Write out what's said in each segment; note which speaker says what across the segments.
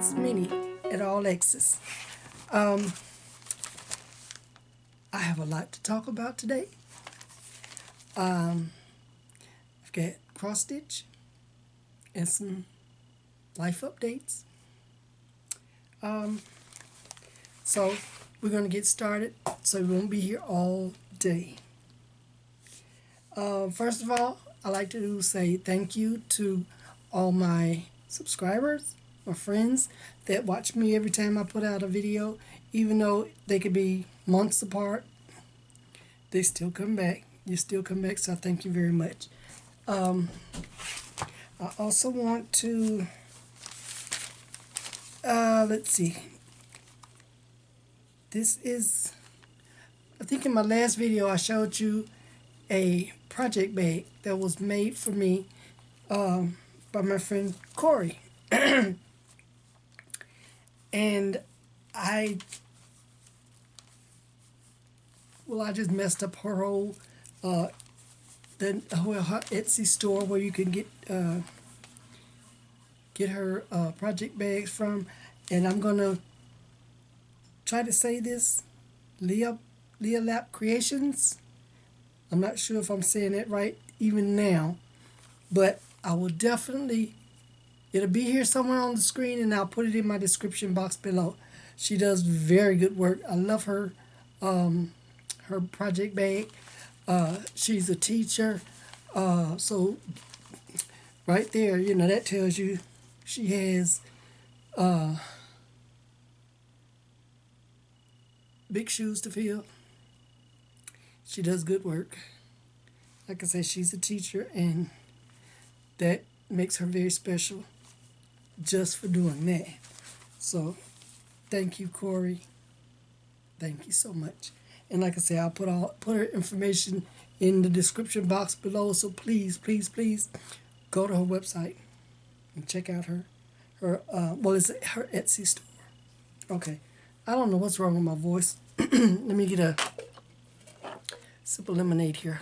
Speaker 1: it's Minnie at All X's. I have a lot to talk about today. I've got cross stitch and some life updates. So we're going to get started so we won't be here all day. First of all, I'd like to say thank you to all my subscribers, my friends that watch me every time I put out a video. Even though they could be months apart, they still come back. You still come back, so I thank you very much. I also want to, let's see. This is, I think in my last video I showed you a project bag that was made for me by my friend Corey. And I just messed up her whole her Etsy store where you can get her project bags from, and I'm gonna try to say this, Leah Lap Creations. I'm not sure if I'm saying it right even now, but I will definitely, it'll be here somewhere on the screen, and I'll put it in my description box below. She does very good work. I love her her project bag. She's a teacher, so right there, you know, that tells you she has big shoes to fill. She does good work. Like I said, she's a teacher, and that makes her very special just for doing that. So thank you, Corey. Thank you so much. And like I said, I'll put her information in the description box below. So please, please, please go to her website and check out her it's her Etsy store. Okay, I don't know what's wrong with my voice. Let me get a sip of lemonade here.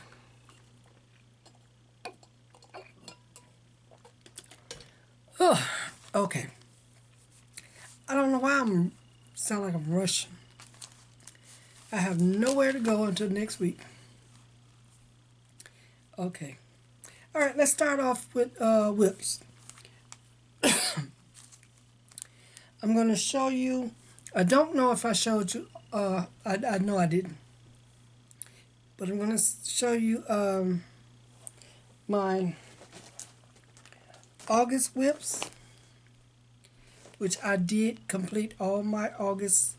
Speaker 1: Oh, okay. I don't know why I sound like I'm rushing. I have nowhere to go until next week. Okay. All right, let's start off with whips. I'm going to show you, I don't know if I showed you, I know I didn't. But I'm going to show you my August whips, which I did complete all my August.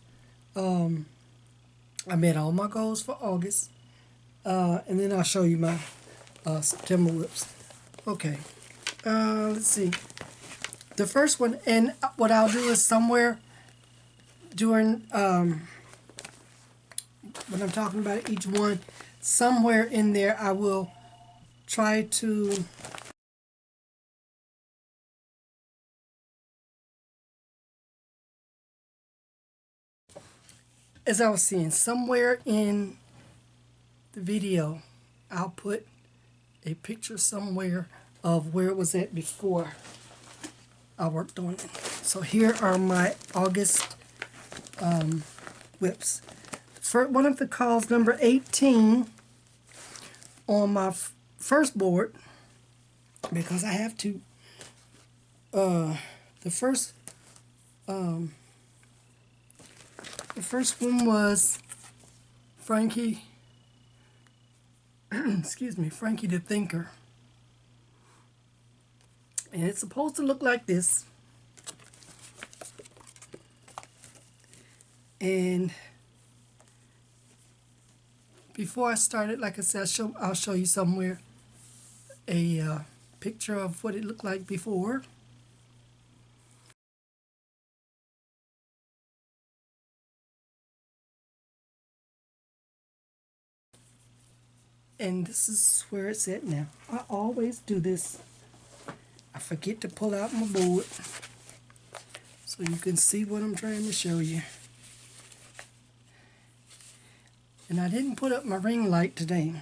Speaker 1: I met all my goals for August, and then I'll show you my September whips. Okay, let's see. The first one, and what I'll do is somewhere during when I'm talking about each one, somewhere in there I will try to as I was saying, somewhere in the video, I'll put a picture somewhere of where it was at before I worked on it. So here are my August whips. For one of the calls, number 18, on my first board, because I have to, the first one was Frankie, excuse me, Frankie the Thinker. And it's supposed to look like this. And before I started, like I said, I'll show you somewhere a picture of what it looked like before. And this is where it's at now. I always do this. I forget to pull out my board so you can see what I'm trying to show you. And I didn't put up my ring light today.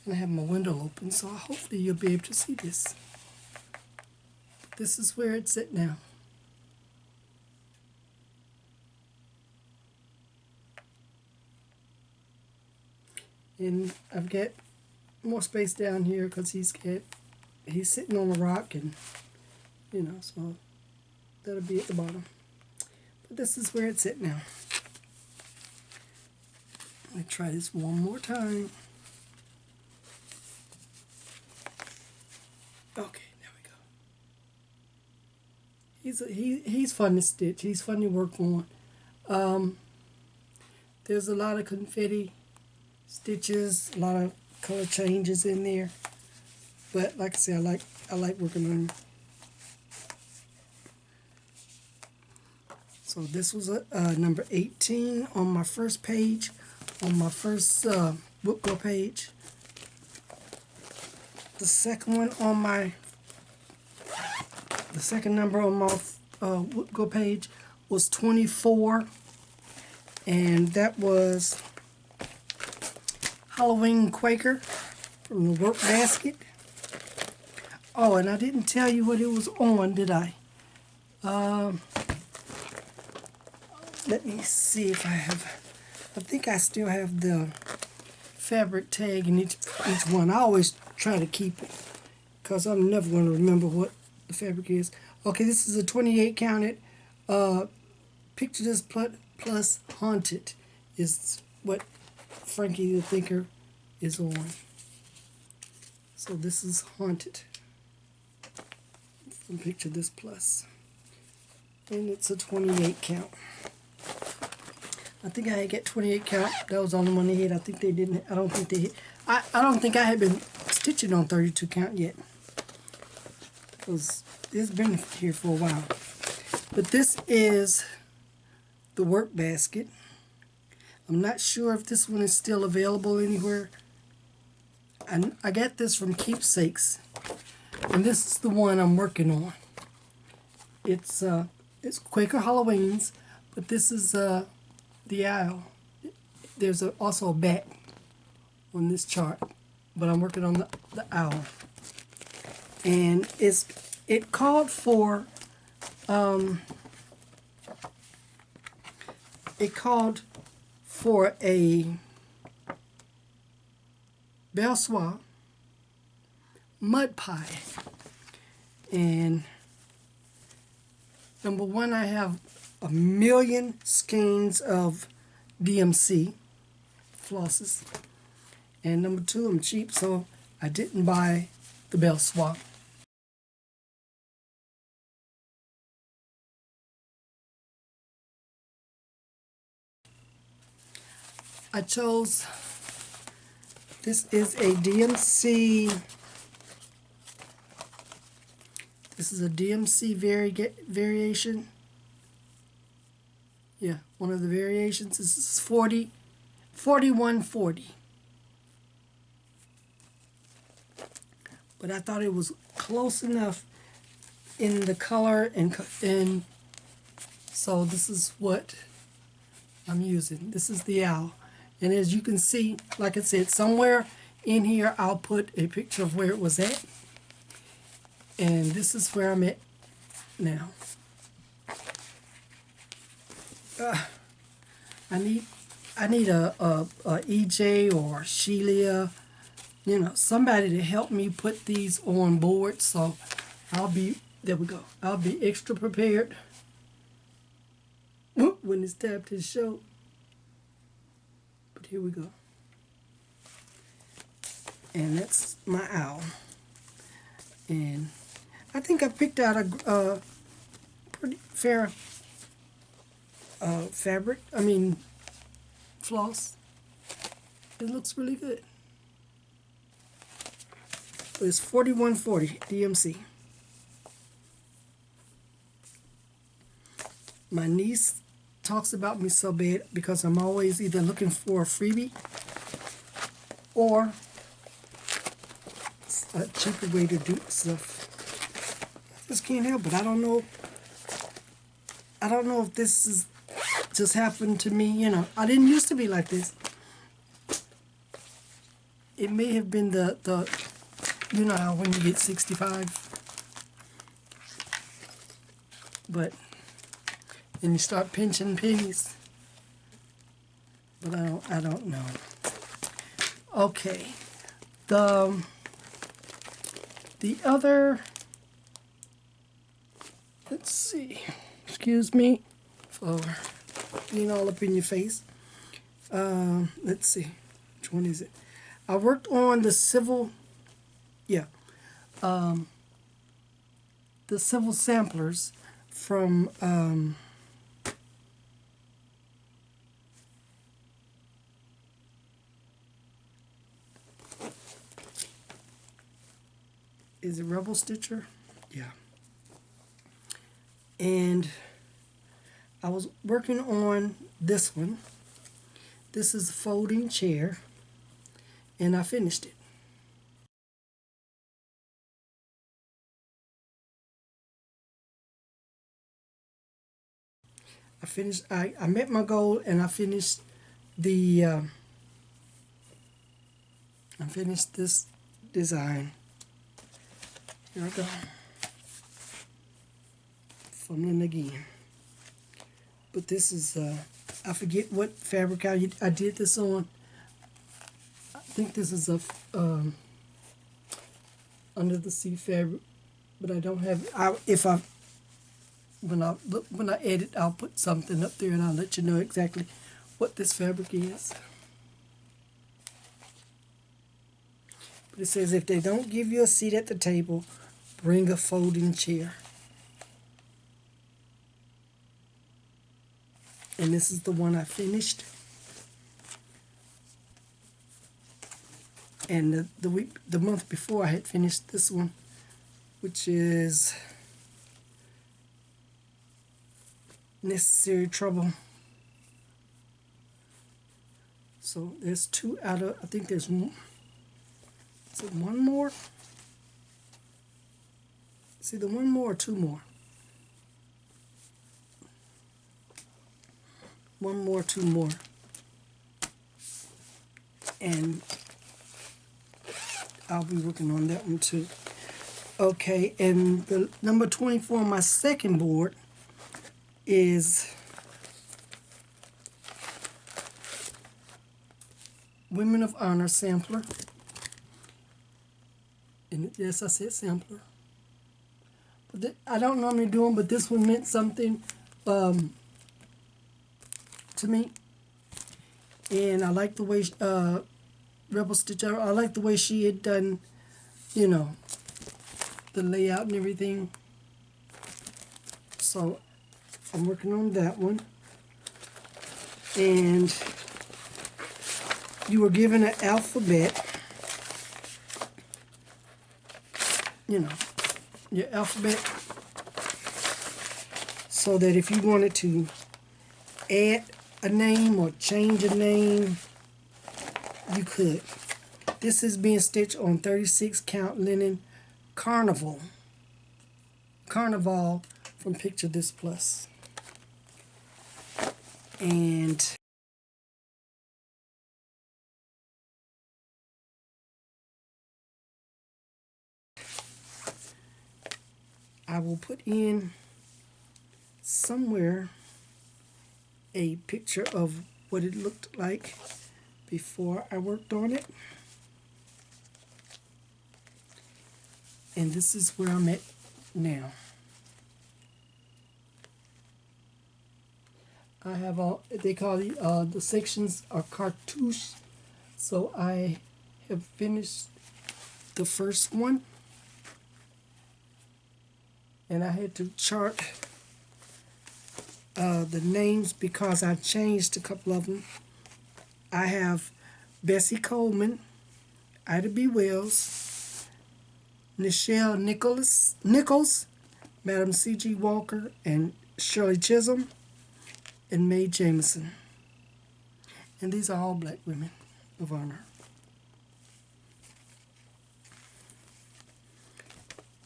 Speaker 1: And I have my window open, so hopefully you'll be able to see this. This is where it's at now. And I've got more space down here because he's sitting on a rock, and you know, so that'll be at the bottom. But this is where it's at now. Let me try this one more time. Okay, there we go. He's fun to stitch. He's fun to work on. There's a lot of confetti stitches, a lot of color changes in there. But like I said, I like working on them. So this was number 18 on my first page, on my first WIPGO page. The second one on the second number on my WIPGO page was 24, and that was Halloween Quaker from the work basket. Oh, and I didn't tell you what it was on, did I? Let me see if I have. I think I still have the fabric tag in each one. I always try to keep it because I'm never going to remember what the fabric is. Okay, this is a 28 counted. Picture This plus Haunted is what Frankie the Thinker is on. So this is Haunted. And Picture This plus. And it's a 28 count. I think I had get 28 count. That was the only one they hit. I think they didn't. I don't think they hit. I don't think I had been stitching on 32 count yet. Because it's been here for a while. But this is the work basket. I'm not sure if this one is still available anywhere. I got this from Keepsakes, and this is the one I'm working on. It's Quaker Halloweens, but this is the owl. There's also a bat on this chart, but I'm working on the owl, and it called for a belle soie mud pie. And number one, I have a million skeins of DMC flosses. And number two, I'm cheap, so I didn't buy the belle soie. I chose, this is a DMC, this is a DMC variation. Yeah, one of the variations. This is 4140. But I thought it was close enough in the color, and so this is what I'm using. This is the owl. And as you can see, like I said, somewhere in here I'll put a picture of where it was at. And this is where I'm at now. I need a EJ or Sheila, you know, somebody to help me put these on board. So there we go. I'll be extra prepared when it's time to show. But here we go. And that's my owl. And I think I picked out a pretty fair fabric. I mean, floss. It looks really good. It's 4140 DMC. My niece talks about me so bad because I'm always either looking for a freebie or a cheaper way to do stuff. I just can't help it. I don't know if this is just happened to me. You know, I didn't used to be like this. It may have been the you know how when you get 65, but then you start pinching pennies. But I don't know. Okay, the other, let's see, excuse me for being all up in your face. Let's see, which one is it? I worked on the civil, yeah, the civil samplers from is it Rebel Stitcher? Yeah. And I was working on this one. This is a folding chair, and I finished it. I met my goal, and I finished the I finished this design. Here I go. Fumbling again. But this is I forget what fabric I did this on. I think this is a under the sea fabric, but I don't have. When I edit, I'll put something up there and I'll let you know exactly what this fabric is. But it says if they don't give you a seat at the table, bring a folding chair. And this is the one I finished. And the month before I had finished this one, which is Necessary Trouble. So there's two out of, I think there's more. Is it one more? It's either one more or two more. One more, two more. And I'll be working on that one too. Okay, and the number 24 on my second board is Women of Honor sampler. And yes, I said sampler. But I don't normally do them, but this one meant something to me. And I like the way Rebel Stitcher, I like the way she had done, you know, the layout and everything. So I'm working on that one. And you were given an alphabet, you know, your alphabet, so that if you wanted to add a name or change a name, you could. This is being stitched on 36 count linen Carnival from Picture This Plus. And I will put in somewhere a picture of what it looked like before I worked on it. And this is where I'm at now. I have all, they call the sections are cartouche. So I have finished the first one. And I had to chart the names because I changed a couple of them. I have Bessie Coleman, Ida B. Wells, Nichelle Nichols, Madam C.G. Walker, and Shirley Chisholm, and Mae Jameson. And these are all black women of honor.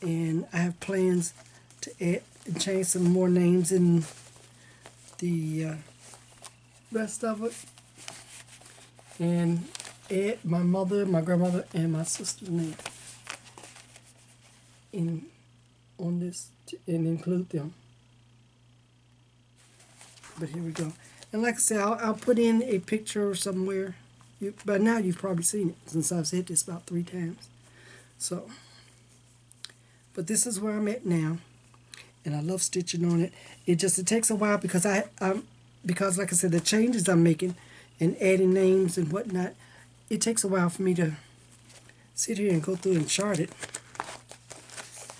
Speaker 1: And I have plans to add and change some more names in the rest of it. And add my mother, my grandmother, and my sister's name on this and include them. But here we go. And like I said, I'll put in a picture somewhere, By now you've probably seen it since I've said this about 3 times. So, but this is where I'm at now, and I love stitching on it. It takes a while because because like I said, the changes I'm making and adding names and whatnot, it takes a while for me to sit here and go through and chart it.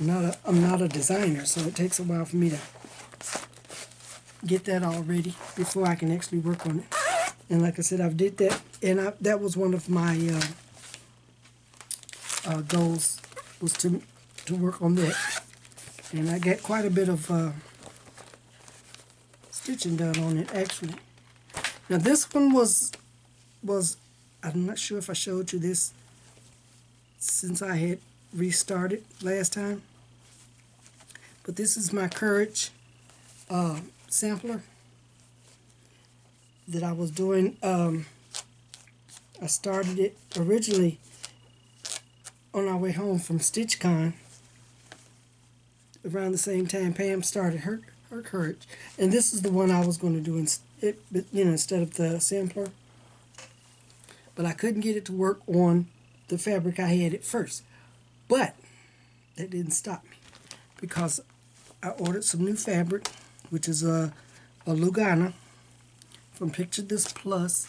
Speaker 1: I'm not a designer, so it takes a while for me to get that all ready before I can actually work on it. And like I said, I've did that, and that was one of my goals, was to work on that. And I got quite a bit of stitching done on it, actually. Now this one was I'm not sure if I showed you this since I had restarted last time, but this is my Courage sampler that I was doing. I started it originally on our way home from StitchCon. Around the same time Pam started her Courage, and this is the one I was going to do instead of the sampler, but I couldn't get it to work on the fabric I had at first. But that didn't stop me, because I ordered some new fabric, which is a Lugana from Picture This Plus,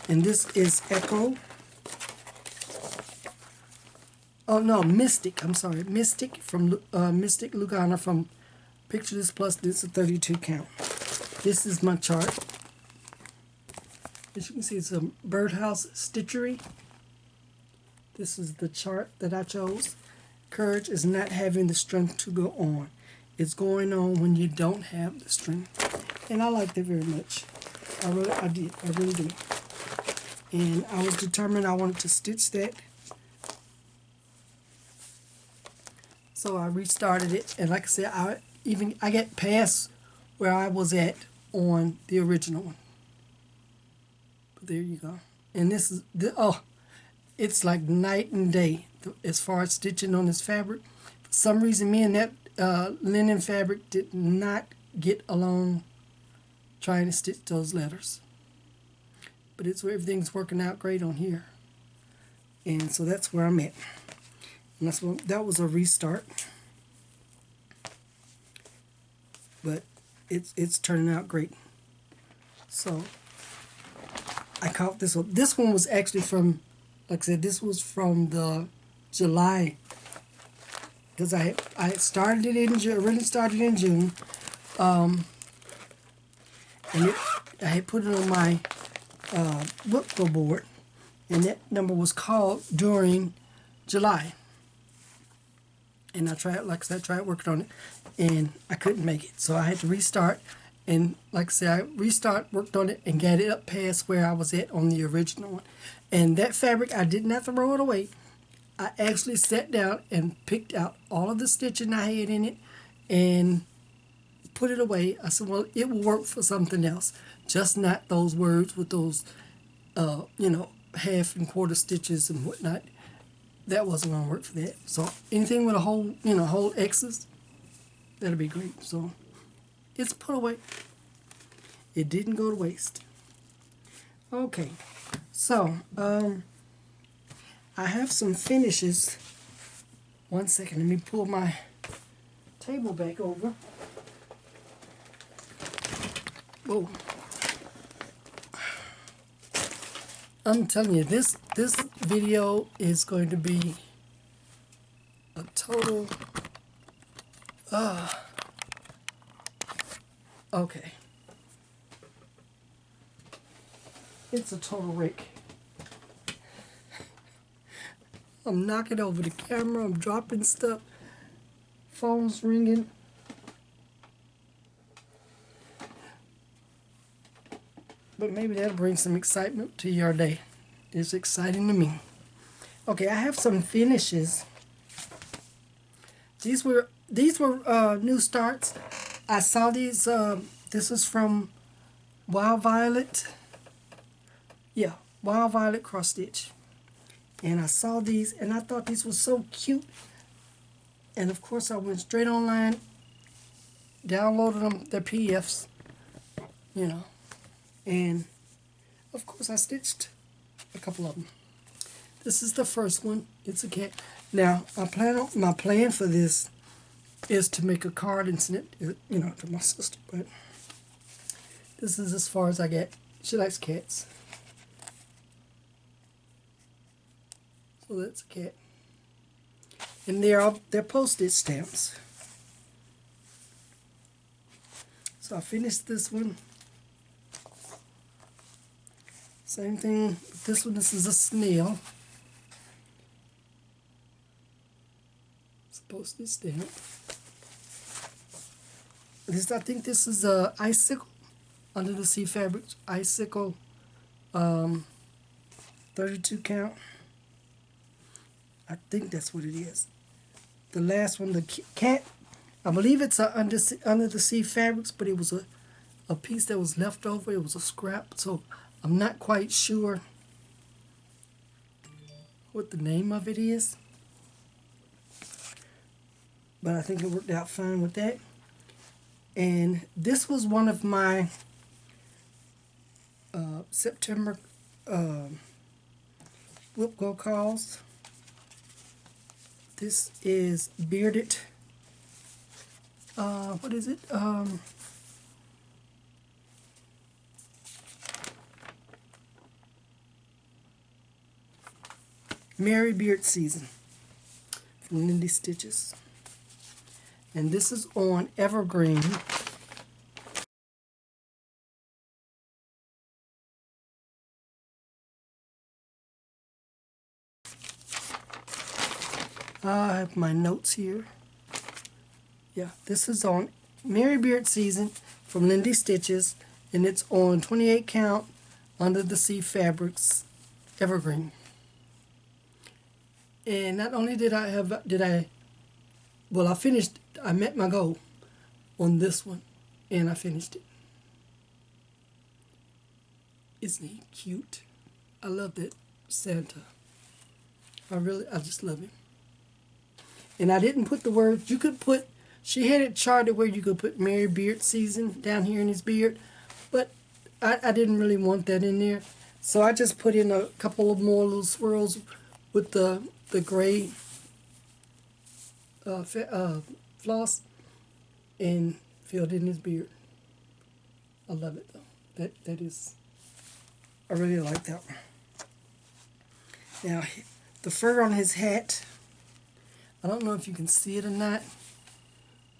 Speaker 1: and this is Mystic. I'm sorry, Mystic from Mystic Lugana from Picture This Plus. This is a 32 count. This is my chart. As you can see, it's a birdhouse stitchery. This is the chart that I chose. Courage is not having the strength to go on. It's going on when you don't have the strength. And I liked it very much. I really do. And I was determined I wanted to stitch that. So I restarted it, and like I said, I got past where I was at on the original one. But there you go. And this is it's like night and day as far as stitching on this fabric. For some reason, me and that linen fabric did not get along trying to stitch those letters. But everything's working out great on here. And so that's where I'm at. And that was a restart. But it's turning out great. So I caught this one. This one was actually from, like I said, this was from the July, because I had started it in June, originally started in June, and I had put it on my WIPGO board, and that number was called during July. And I tried working on it, and I couldn't make it, so I had to restart. And like I said, I worked on it, and got it up past where I was at on the original one. And that fabric, I did not throw it away. I actually sat down and picked out all of the stitching I had in it and put it away. I said, well, it will work for something else, just not those words with those, half and quarter stitches and whatnot. That wasn't going to work for that. So anything with a whole X's, that'll be great. So it's put away. It didn't go to waste. Okay, so I have some finishes. One second, let me pull my table back over. Whoa. I'm telling you, this video is going to be a total okay. It's a total wreck. I'm knocking over the camera, I'm dropping stuff, phone's ringing. But maybe that'll bring some excitement to your day. It's exciting to me. Okay, I have some finishes. These were new starts. I saw these. This is from Wild Violet. Yeah, Wild Violet cross stitch. And I saw these, and I thought these were so cute. And of course, I went straight online, downloaded them, their PDFs, and of course I stitched a couple of them. This is the first one. It's a cat. Now, my plan for this is to make a card and send it, you know, to my sister. But this is as far as I get. She likes cats. So that's a cat. And they're postage stamps. So I finished this one. Same thing with this one. This is a snail. It's a postage stamp. I think this is a icicle, Under the Sea Fabrics icicle, 32 count. I think that's what it is. The last one, the cat, I believe it's a Under the Sea Fabrics, but it was a piece that was left over. It was a scrap, so I'm not quite sure what the name of it is. But I think it worked out fine with that. And this was one of my September WIPGO calls. This is bearded, what is it? Merry Beard Season from Lindy Stitches. And this is on evergreen. I have my notes here. Yeah, this is on Merry Beard Season from Lindy Stitches, and it's on 28 count Under the Sea Fabrics evergreen. And not only I finished, I met my goal on this one, and I finished it. Isn't he cute? I love that Santa. I just love him. And I didn't put the words, she had it charted where you could put Merry Beard Season down here in his beard, but I didn't really want that in there. So I just put in a couple of more little swirls with the gray floss and filled in his beard. I love it though. I really like that one. Now, the fur on his hat, I don't know if you can see it or not,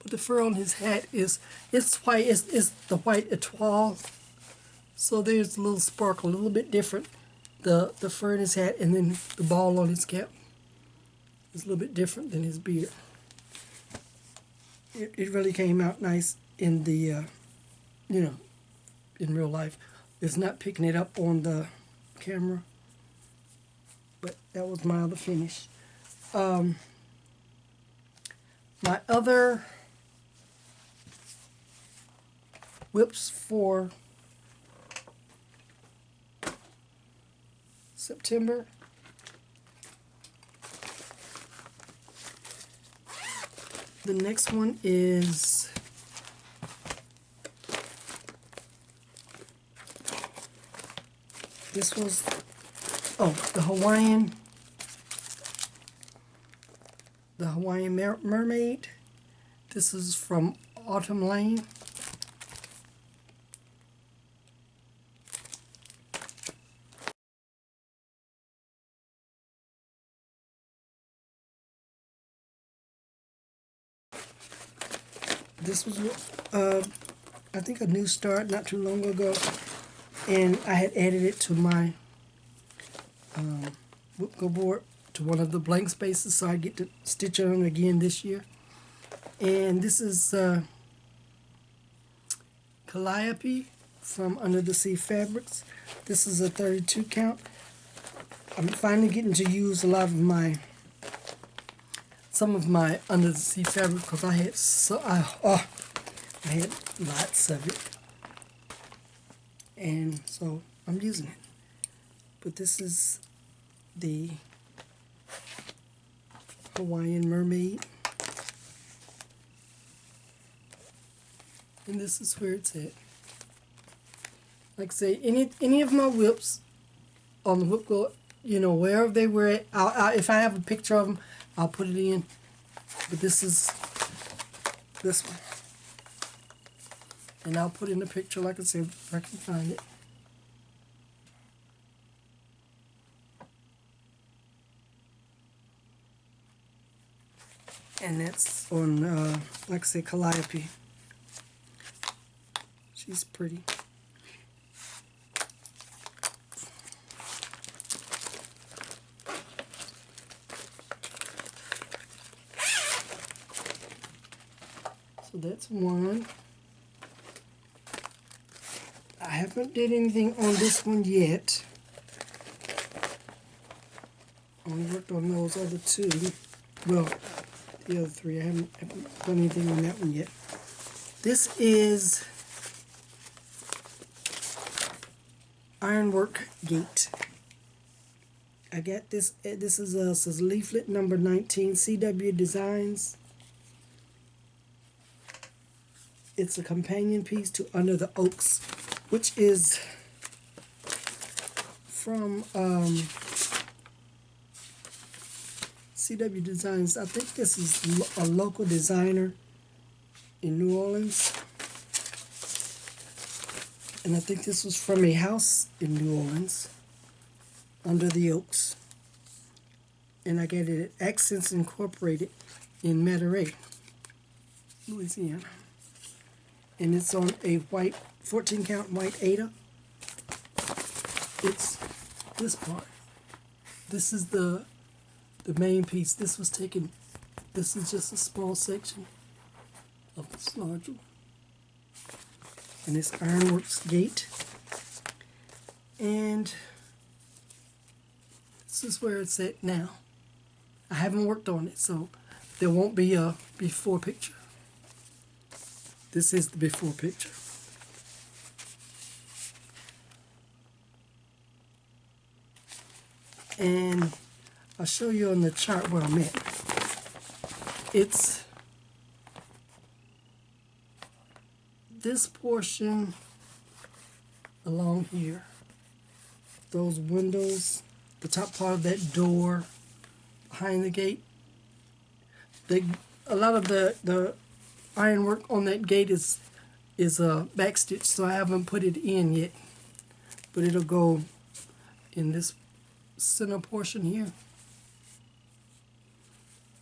Speaker 1: but the fur on his hat it's white. It's the white etoile. So there's a little sparkle, a little bit different. The fur in his hat, and then the ball on his cap is a little bit different than his beard. It really came out nice in the, in real life. It's not picking it up on the camera, but that was my other finish. My other whips for September. The next one is this was the Hawaiian Mermaid. This is from Autumn Lane. This was, I think, a new start not too long ago, and I had added it to my WIPGO board, to one of the blank spaces, so I get to stitch on again this year. And this is Calliope from Under the Sea Fabrics. This is a 32 count. I'm finally getting to use a lot of some of my Under the Sea fabric, because I had lots of it, and so I'm using it. But this is the Hawaiian Mermaid, and this is where it's at. Like I say, any of my whips on the WIPGO, you know, wherever they were at. If I have a picture of them, I'll put it in. But this is this one. And I'll put in a picture, like I said, if I can find it. And that's on, like I said, Calliope. She's pretty. So that's one. I haven't did anything on this one yet. Only worked on those other two. Well, the other three. I haven't done anything on that one yet. This is Ironwork Gate. I got this. This is says leaflet number 19, CW Designs. It's a companion piece to Under the Oaks, which is from CW Designs. I think this is a local designer in New Orleans. And I think this was from a house in New Orleans, Under the Oaks. And I got it at Accents Incorporated in Monterey, Louisiana. And it's on a white 14 count white Ada. It's this part. This is the main piece. This was taken. This is just a small section of this large one. And it's Ironworks Gate. And this is where it's at now. I haven't worked on it, so there won't be a before picture. This is the before picture. And I'll show you on the chart where I'm at. It's this portion along here. Those windows, the top part of that door behind the gate. A lot of the ironwork on that gate is backstitched, so I haven't put it in yet. But it'll go in this center portion here.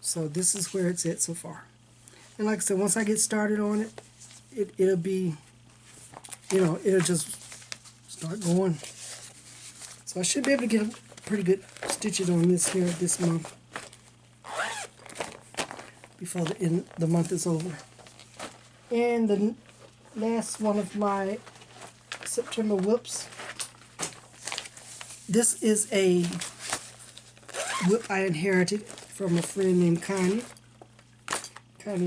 Speaker 1: So this is where it's at so far. And like I said, once I get started on it, it'll be, you know, it'll just start going. So I should be able to get a pretty good stitches on this here this month, before the month is over. And the last one of my September whips. This is a whip I inherited from a friend named Connie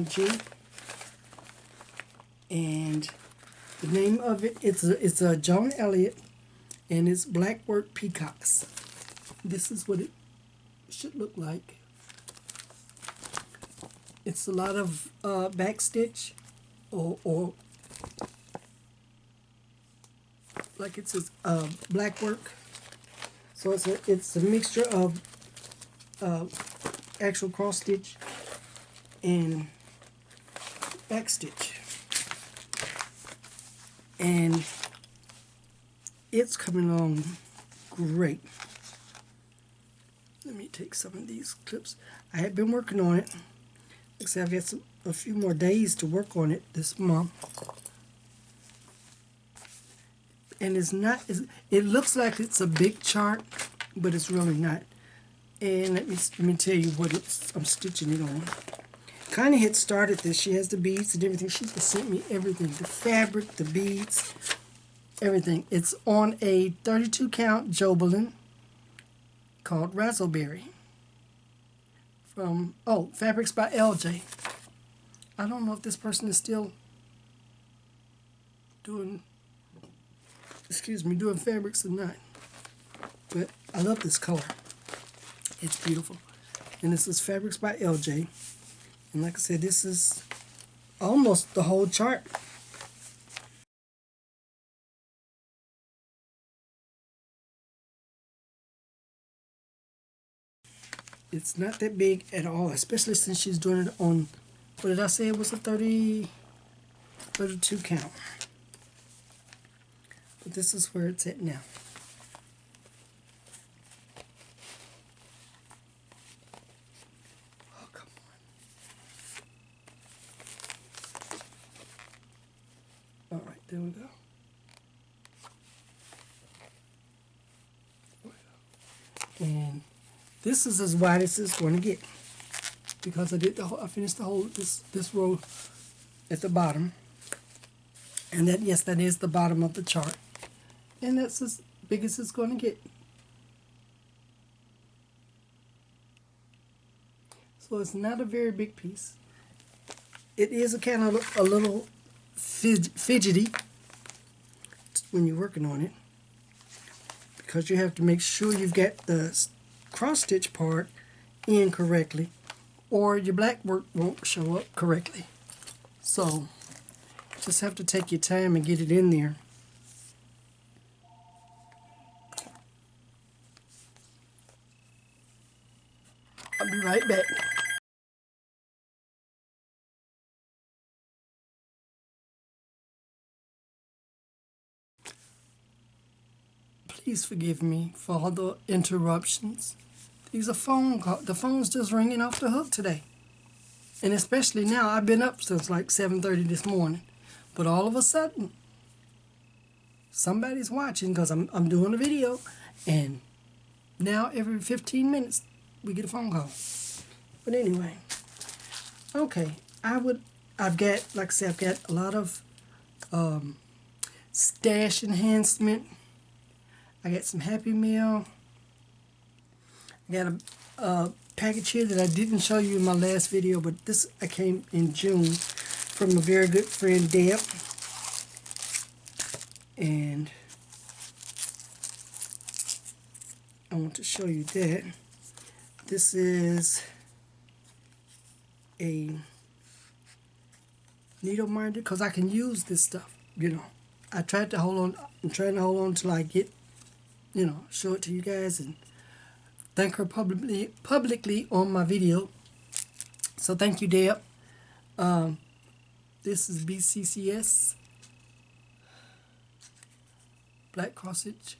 Speaker 1: G. And the name of it, it's a Joan Elliott, and it's Blackwork Peacocks. This is what it should look like. It's a lot of backstitch, or like it says black work. So it's a mixture of actual cross stitch and backstitch, and it's coming along great. Let me take some of these clips. I had been working on it. Like I said, I've got a few more days to work on it this month. And it looks like it's a big chart, but it's really not. And let me tell you what I'm stitching it on. Connie had started this. She has the beads and everything. She just sent me everything. The fabric, the beads, everything. It's on a 32 count Jobelin called Razzleberry. From, Fabrics by LJ. I don't know if this person is still doing fabrics or not. But I love this color. It's beautiful. And this is Fabrics by LJ. And like I said, this is almost the whole chart. It's not that big at all, especially since she's doing it on, what did I say, it was a 32 count. But this is where it's at now. Oh, come on. All right, there we go. And this is as wide as it's going to get, because I finished the whole this row at the bottom, and that is the bottom of the chart, and that's as big as it's going to get. So it's not a very big piece. It is a kind of a little fidgety when you're working on it, because you have to make sure you've got the cross stitch part in correctly, or your black work won't show up correctly. So just have to take your time and get it in there. I'll be right back. Please forgive me for all the interruptions. These are phone calls. The phone's just ringing off the hook today. And especially now, I've been up since like 7:30 this morning. But all of a sudden, somebody's watching, because I'm doing a video. And now every 15 minutes, we get a phone call. But anyway, okay. I've got, like I said, I've got a lot of stash enhancement. I got some Happy Meal. I got a package here that I didn't show you in my last video, but this I came in June from a very good friend, Deb. And I want to show you that. This is a needle minder, because I can use this stuff, you know. I tried to hold on. I'm trying to hold on till I get, you know, show it to you guys and thank her publicly on my video. So thank you, Deb. This is BCCS black cross stitch.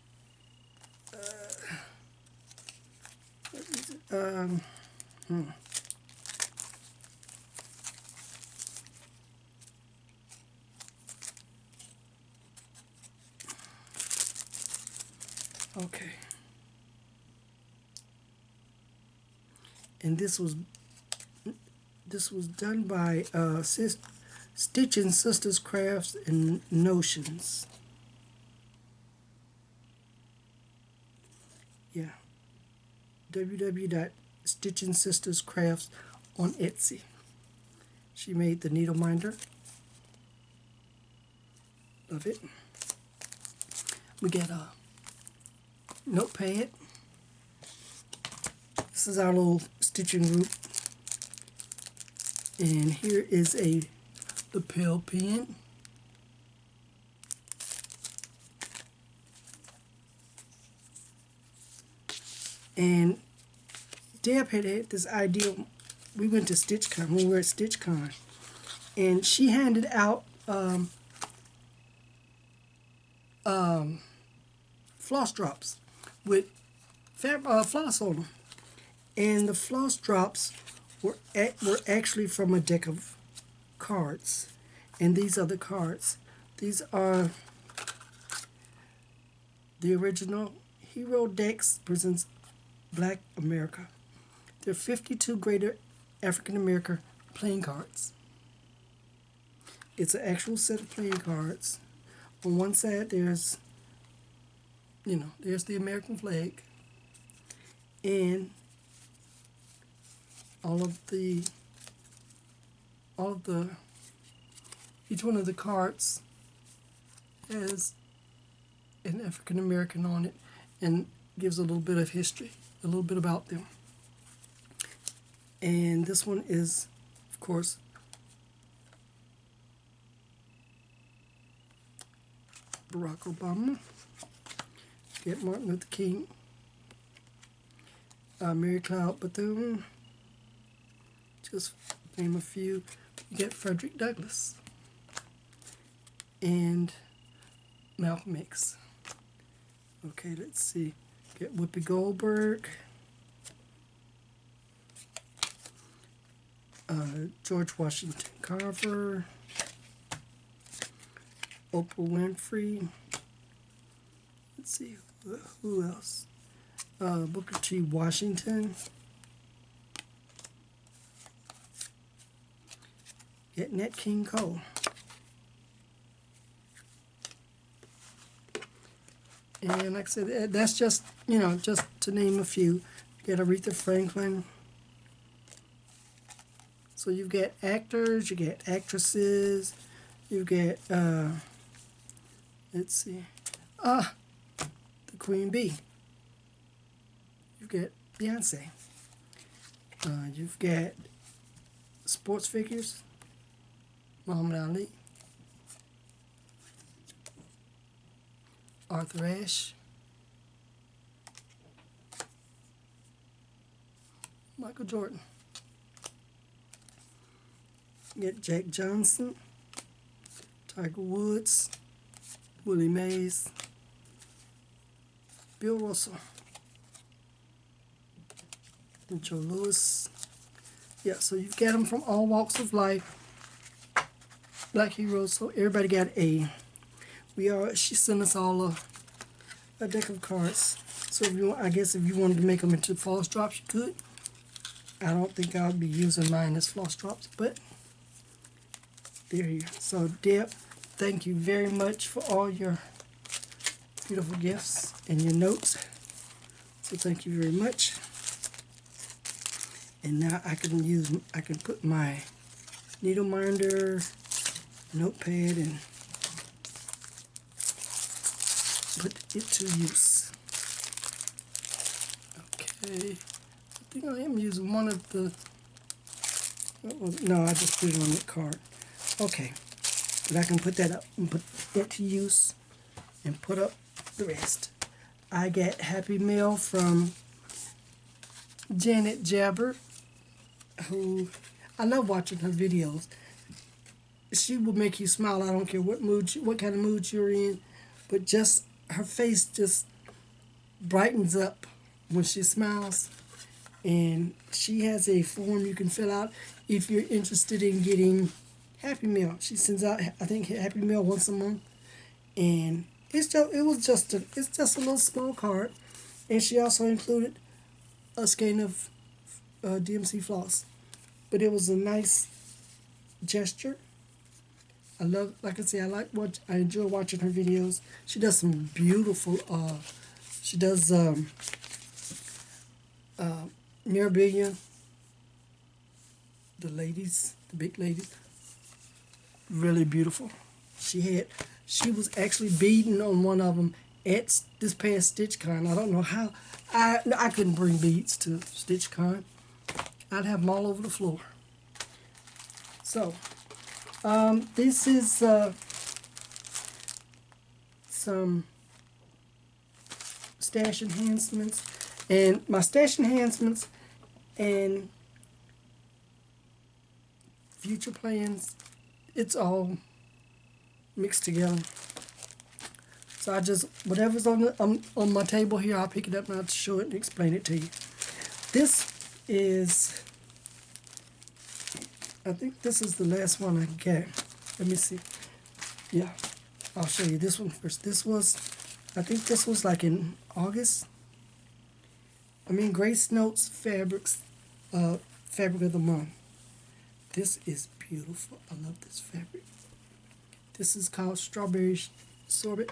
Speaker 1: What is it? Okay. And this was done by Stitching Sisters Crafts and Notions. Yeah. www.stitchingsisterscrafts on Etsy. She made the needle minder. Love it. We got a notepad. This is our little stitching group. And here is a lapel pin. And Deb had this idea. We went to StitchCon. We were at StitchCon. And she handed out floss drops with floss on them. And the floss drops were actually from a deck of cards. And these are the cards. These are the original Hero Decks presents Black America. They're 52 Greater African American playing cards. It's an actual set of playing cards. On one side there's, you know, there's the American flag. And each one of the cards has an African American on it and gives a little bit of history, a little bit about them. And this one is, of course, Barack Obama. Get Martin Luther King. Mary Cloud Bethune, just name a few. You get Frederick Douglass and Malcolm X. Okay, let's see. Get Whoopi Goldberg, George Washington Carver, Oprah Winfrey. Let's see, who else? Booker T. Washington. Get Nat King Cole. And like I said, that's just, just to name a few. Get Aretha Franklin. So you've got actors, you get actresses, you get, let's see, the Queen Bee. You've got Beyonce. You've got sports figures, Muhammad Ali, Arthur Ashe, Michael Jordan. You get Jack Johnson, Tiger Woods, Willie Mays, Bill Russell, and Joe Louis. Yeah, so you've got them from all walks of life, black heroes. So everybody got a. She sent us all a deck of cards. So if you, I guess if you wanted to make them into floss drops, you could. I don't think I'll be using mine as floss drops, but they're here. So Deb, thank you very much for all your beautiful gifts and your notes. So thank you very much. And now I can put my needle minder, notepad, and put it to use. Okay, I think I am using one of the, no, I just put it on the card. Okay, but I can put that up and put it to use and put up the rest. I get Happy Meal from Janet Jabber, who I love watching her videos. She will make you smile. I don't care what mood, what kind of mood you're in, but just her face just brightens up when she smiles. And she has a form you can fill out if you're interested in getting Happy Meal. She sends out, I think, Happy Meal once a month, and it's just a little small card. And she also included a skein of DMC floss. But it was a nice gesture. I love, like I say, I enjoy watching her videos. She does some beautiful, she does Mirabilia, the ladies, the big ladies, really beautiful. She was actually beading on one of them at this past StitchCon. I don't know how, I couldn't bring beads to StitchCon. I'd have them all over the floor. So, this is some stash enhancements, and my stash enhancements and future plans, it's all mixed together. So I just, whatever's on my table here, I'll pick it up and I'll show it and explain it to you. This is, I think this is the last one I got. Let me see. Yeah, I'll show you this one first. This was, I think this was like in August. I mean, Grace Notes Fabrics, Fabric of the Month. This is beautiful. I love this fabric. This is called Strawberry Sorbet,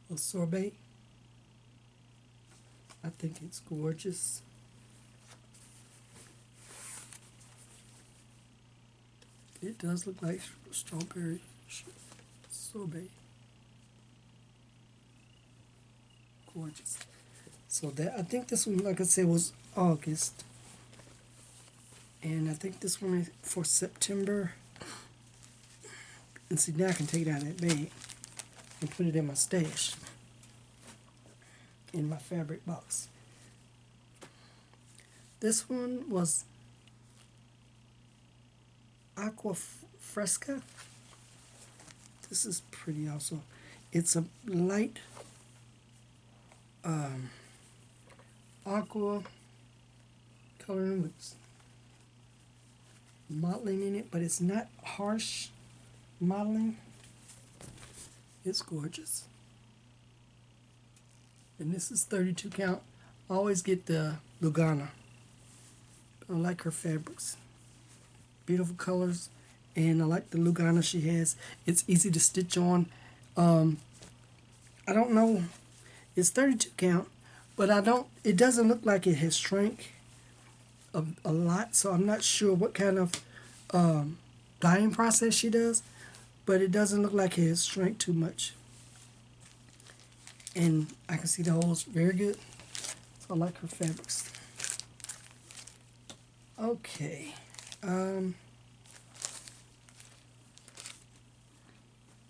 Speaker 1: or Sorbet. I think it's gorgeous. It does look like strawberry sorbet. Gorgeous. So that, I think this one, like I said, was August. And I think this one is for September. And see, now I can take it out of that bag and put it in my stash, in my fabric box. This one was Aqua Fresca. This is pretty also. It's a light aqua coloring with modeling in it, but it's not harsh modeling. It's gorgeous. And this is 32 count. I always get the Lugana. I like her fabrics. Beautiful colors. And I like the Lugana she has. It's easy to stitch on. I don't know. It's 32 count. But it doesn't look like it has shrank a lot. So I'm not sure what kind of dyeing process she does. But it doesn't look like it has shrank too much. And I can see the holes very good. So I like her fabrics. Okay.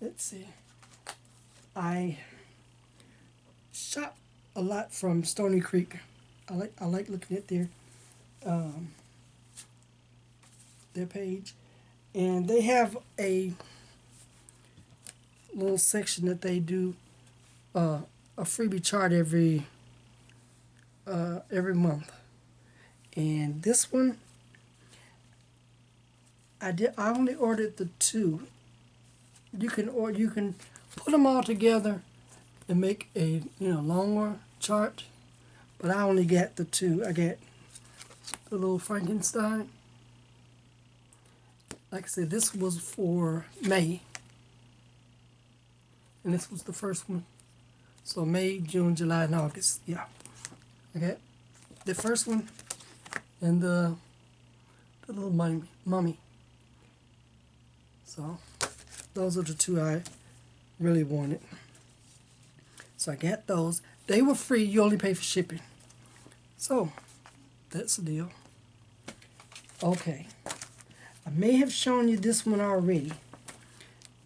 Speaker 1: Let's see. I shop a lot from Stony Creek. I like looking at their page, and they have a little section that they do a freebie chart every month. And this one I only ordered the 2. You can put them all together and make a longer chart, but I only got the 2. I got the little Frankenstein. Like I said, this was for May, and this was the first one. So May, June, July, and August. Yeah. Okay. The first one and the little mummy. So those are the 2 I really wanted. So I got those. They were free. You only pay for shipping. So that's the deal. Okay. I may have shown you this one already.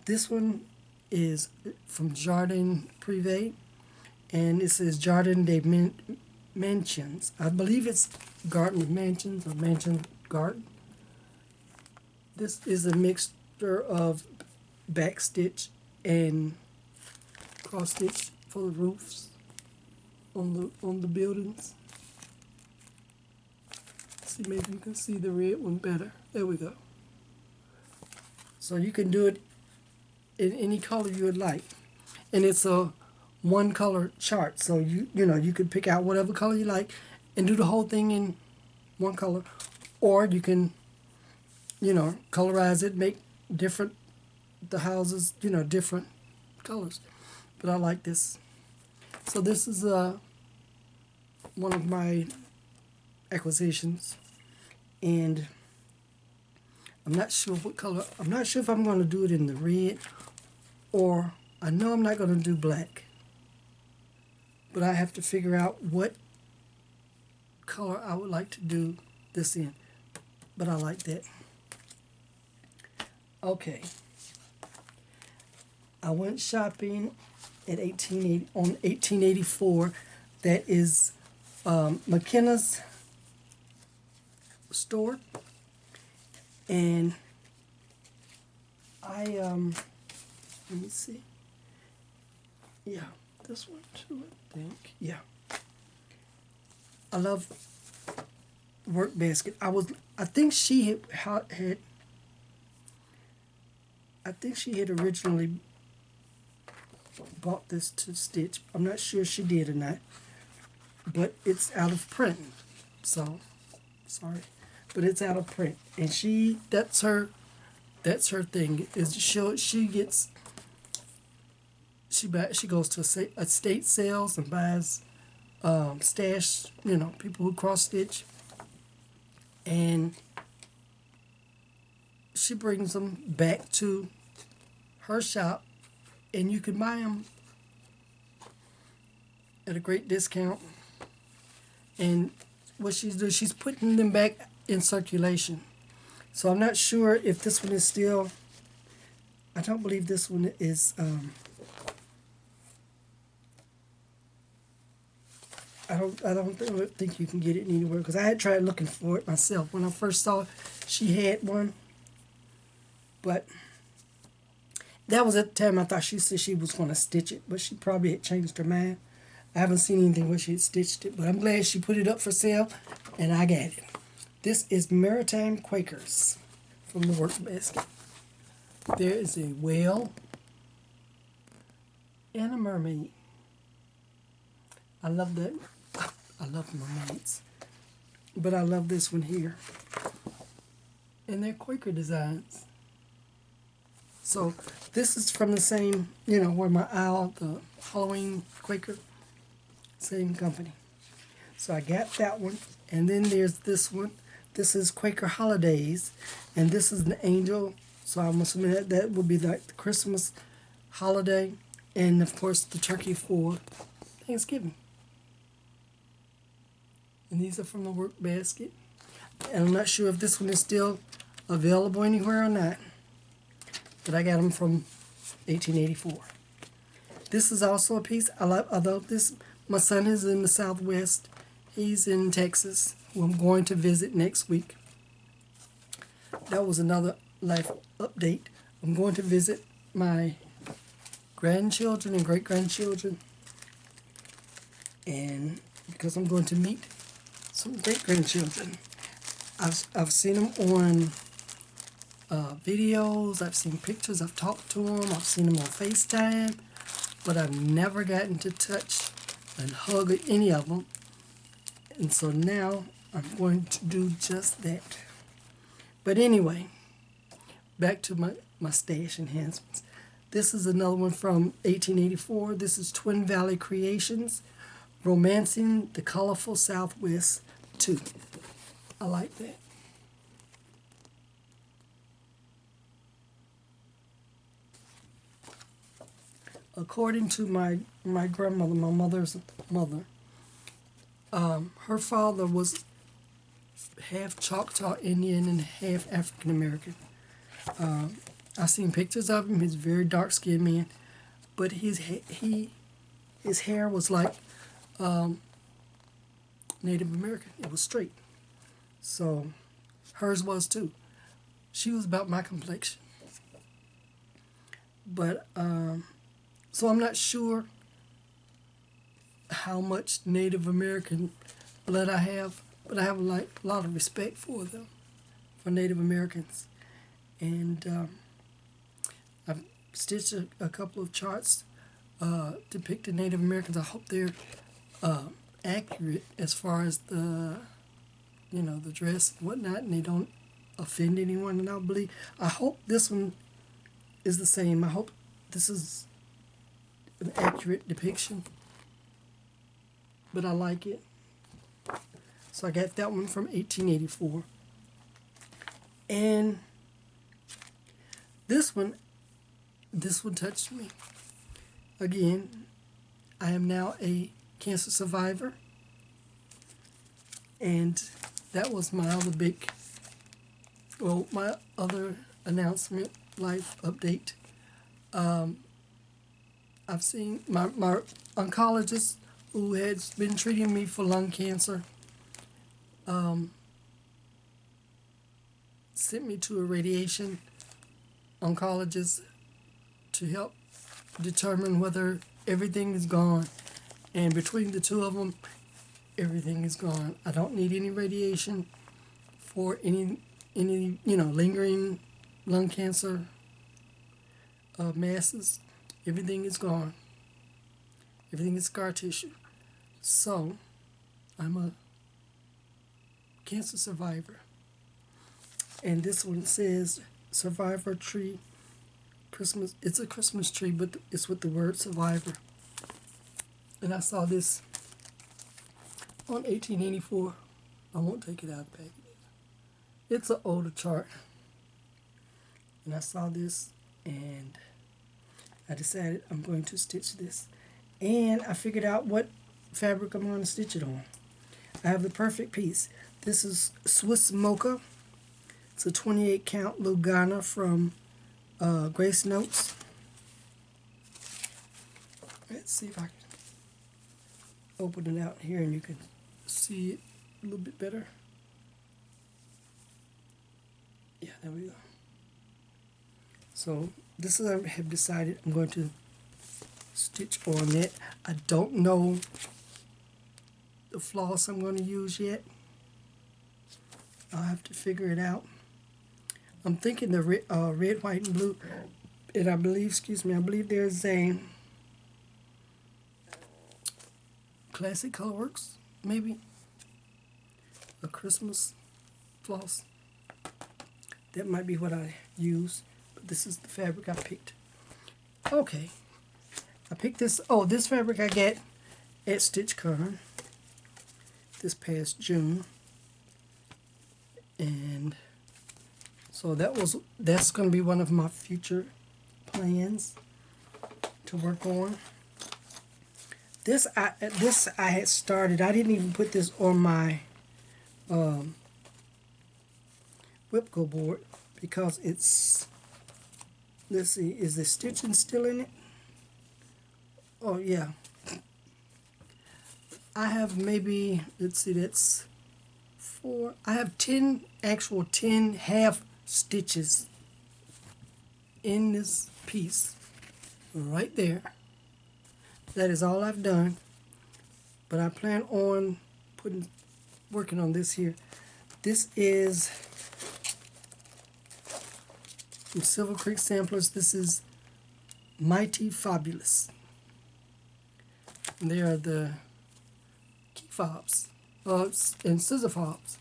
Speaker 1: This one is from Jardin Privé, and it says Jardin des Mansions. I believe it's Garden of Mansions or Mansion Garden. This is a mixture of backstitch and cross stitch for the roofs on the buildings. See, maybe you can see the red one better. There we go. So you can do it in any color you would like, and it's a 1 color chart. So you could pick out whatever color you like and do the whole thing in 1 color, or you can colorize it, make the houses different colors. But I like this. So this is one of my acquisitions, and I'm not sure what color. I'm not sure if I'm going to do it in the red, or I know I'm not going to do black. But I have to figure out what color I would like to do this in. But I like that. Okay. I went shopping at 1884. That is McKenna's store. And I let me see. Yeah, this one too, I think. Yeah. I love work basket. I think she had originally bought this to stitch. I'm not sure she did or not, but it's out of print. So, sorry, but it's out of print, and that's her thing. Is she goes to estate sales and buys stash, people who cross stitch, and she brings them back to her shop, and you can buy them at a great discount. And what she's doing, she's putting them back in circulation. So I'm not sure if this one is still, I don't believe this one is I don't think you can get it anywhere because I had tried looking for it myself when I first saw it. She had one, but that was at the time I thought she said she was going to stitch it, but she probably had changed her mind. I haven't seen anything where she had stitched it, but I'm glad she put it up for sale, and I got it. This is Maritime Quakers from the work basket. There is a whale and a mermaid. I love that. I love mermaids. But I love this one here. And they're Quaker designs. So this is from the same, where my owl, the Halloween Quaker, same company. So I got that one. And then there's this one. This is Quaker Holidays. And this is an angel. So I'm assuming that would be like the Christmas holiday. And of course the turkey for Thanksgiving. And these are from the work basket. And I'm not sure if this one is still available anywhere or not. But I got them from 1884. This is also a piece. Although my son is in the Southwest. He's in Texas, who I'm going to visit next week. That was another life update. I'm going to visit my grandchildren and great-grandchildren. And because I'm going to meet some great-grandchildren. I've seen them on videos, I've seen pictures, I've talked to them, I've seen them on FaceTime, but I've never gotten to touch and hug any of them. And so now I'm going to do just that. But anyway, back to my stash enhancements. This is another one from 1884. This is Twin Valley Creations, Romancing the Colorful Southwest 2. I like that. According to my grandmother, my mother's mother, her father was half Choctaw Indian and half African American. I've seen pictures of him. He's a very dark-skinned man, but his hair was like Native American. It was straight. So hers was too. She was about my complexion. But so I'm not sure how much Native American blood I have, but I have a lot of respect for them, for Native Americans. And I've stitched a couple of charts depicting Native Americans. I hope they're accurate as far as the dress and whatnot, and they don't offend anyone. And I hope this one is the same. I hope this is an accurate depiction, but I like it. So I got that one from 1884. And this one touched me. Again, I am now a cancer survivor, and that was my other announcement, life update. I've seen my oncologist who has been treating me for lung cancer sent me to a radiation oncologist to help determine whether everything is gone. And between the two of them, everything is gone. I don't need any radiation for any lingering lung cancer masses. Everything is gone. Everything is scar tissue. So, I'm a cancer survivor. And this one says Survivor Tree Christmas. It's a Christmas tree, but it's with the word survivor. And I saw this on 1884. I won't take it out of the package. It's an older chart. And I saw this and I decided I'm going to stitch this. And I figured out what fabric I'm going to stitch it on. I have the perfect piece. This is Swiss Mocha. It's a 28 count Lugana from Grace Notes. Let's see if I can. open it out here and you can see it a little bit better. Yeah, there we go. So this is, I have decided I'm going to stitch on it. I don't know the floss I'm going to use yet. I'll have to figure it out. I'm thinking the red, white, and blue. And I believe, I believe there's a Classic Colorworks, maybe a Christmas floss. That might be what I use, but this is the fabric I picked. Okay, I picked this. Oh, this fabric I got at StitchCon this past June, and so that's going to be one of my future plans to work on. This I had started. I didn't even put this on my WIPGO board because it's, let's see, is the stitching still in it? Oh yeah. I have maybe, let's see, that's 4. I have 10 half stitches in this piece right there. That is all I've done, but I plan on working on this here. This is from Silver Creek Samplers. This is Mighty Fabulous. And they are the key fobs and scissor fobs.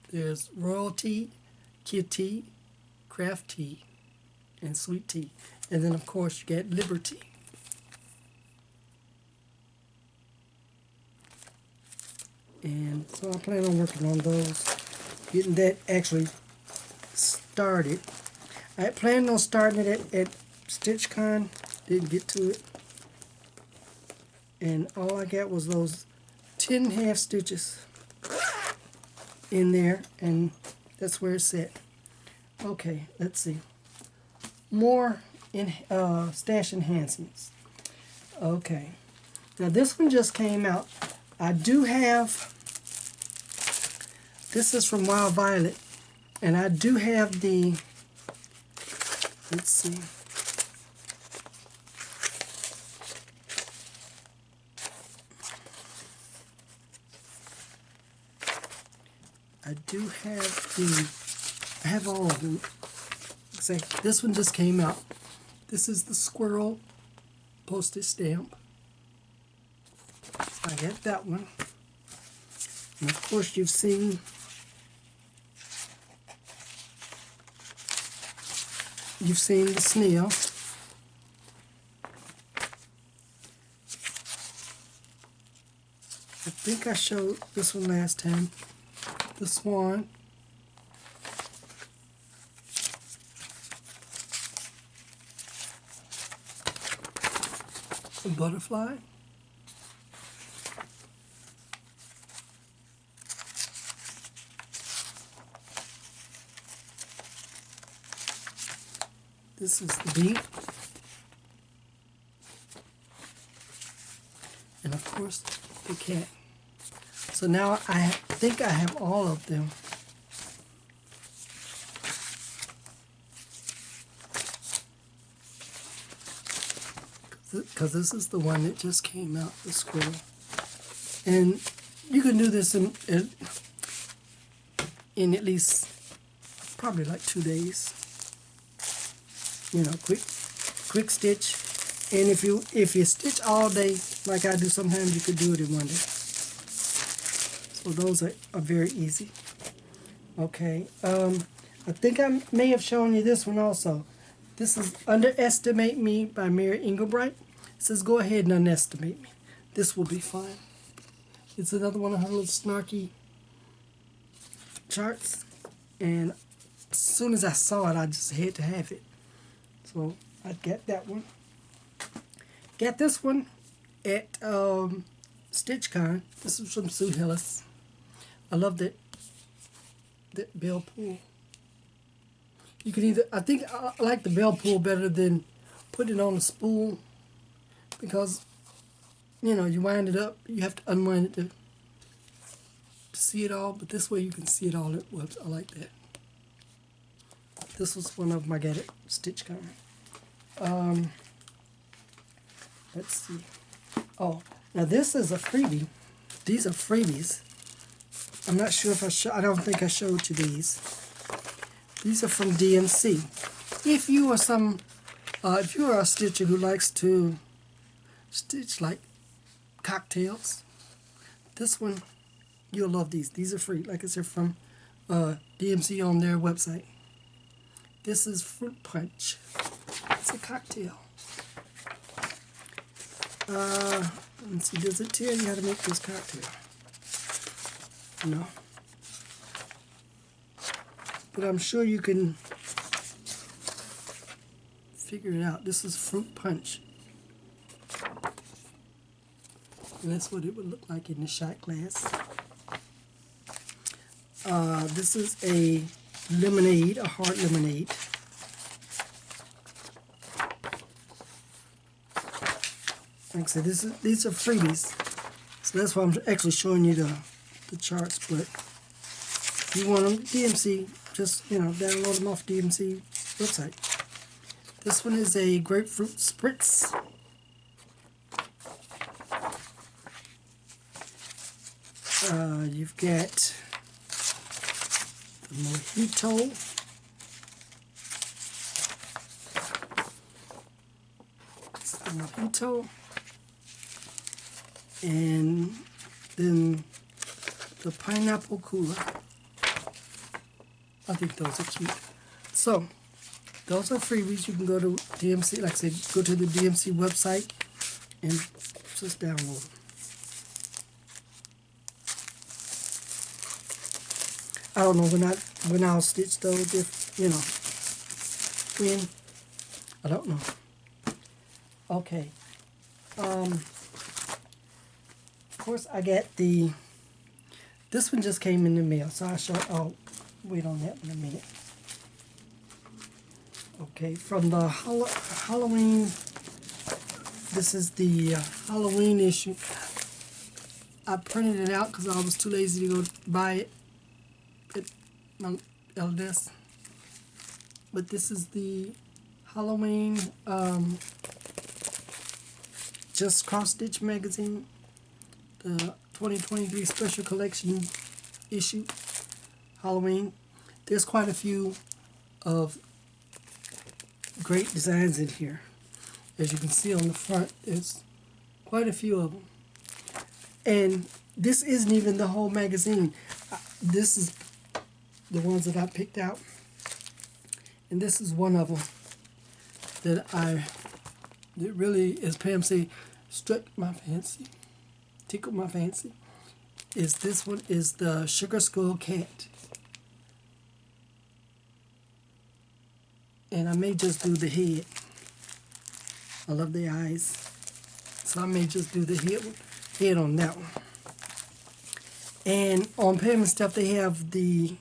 Speaker 1: There's Royal Tea, Kid Tea, Craft Tea, and Sweet Tea. And then, of course, you get Liberty. And so I plan on working on those, getting that actually started. I had planned on starting it at StitchCon, didn't get to it. And all I got was those 10 half stitches in there, and that's where it's at. Okay, let's see. More in stash enhancements. Okay, now this one just came out. I do have, this is from Wild Violet, and I do have the, let's see, I have all of them. Exactly. This one just came out. This is the squirrel postage stamp. I got that one. And of course you've seen the snail. I think I showed this one last time. The swan. The butterfly. This is the bee. And of course, the cat. So now I think I have all of them. Because this is the one that just came out, the squirrel. And you can do this in at least probably like 2 days. You know, quick stitch. And if you stitch all day, like I do sometimes, you could do it in 1 day. So those are very easy. Okay, I think I may have shown you this one also. This is Underestimate Me by Mary Engelbright. It says, go ahead and underestimate me. This will be fine. It's another one of her little snarky charts. And as soon as I saw it, I just had to have it. So I got that one. Got this one at StitchCon. This is from Sue Hillis. I love that bell pull. You can either, I think I like the bell pull better than putting it on a spool, because, you know, you wind it up, you have to unwind it to see it all, but this way you can see it all at once. I like that. This was one of them I got at Stitch Con. Let's see. Oh, now this is a freebie. These are freebies. I'm not sure if I don't think I showed you these. These are from DMC. If you are a stitcher who likes to stitch like cocktails, this one, you'll love these. These are free, like I said, from DMC on their website. This is fruit punch. It's a cocktail. Let's see, does it tell you how to make this cocktail? No. But I'm sure you can figure it out. This is fruit punch. And that's what it would look like in the shot glass. This is a lemonade, a hard lemonade. Like I said, these are freebies. So that's why I'm actually showing you the charts. But if you want them, DMC, just, you know, download them off DMC website. This one is a grapefruit spritz. You've got the mojito. It's the mojito. And then the pineapple cooler. I think those are cute. So, those are freebies. You can go to DMC, like I said, go to the DMC website and just download them. I don't know when I'll stitch those, if, you know, when, I don't know. Okay. Of course, I got this one just came in the mail, so I'll wait on that one a minute. Okay, from the Halloween, this is the Halloween issue. I printed it out because I was too lazy to go buy it at my LDS. But this is the Halloween Just Cross Stitch magazine, the 2023 special collection issue, Halloween. There's quite a few of great designs in here. As you can see on the front, there's quite a few of them. And this isn't even the whole magazine. This is the ones that I picked out. And this is one of them that really, as Pam said, struck my fancy, tickled my fancy. This one is the Sugar Skull Cat. And I may just do the head. I love the eyes. So I may just do the head on that one. And on Pam and Stuff, they have the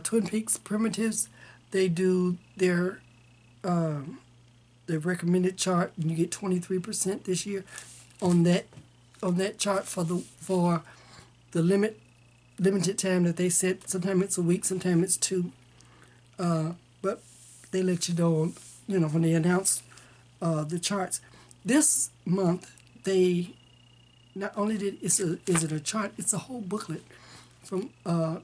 Speaker 1: Twin Peaks Primitives. They do their recommended chart, and you get 23% this year on that chart for the limited time that they set. Sometimes it's a week, sometimes it's 2. But they let you know, when they announce the charts. This month, they not only is it a chart, it's a whole booklet from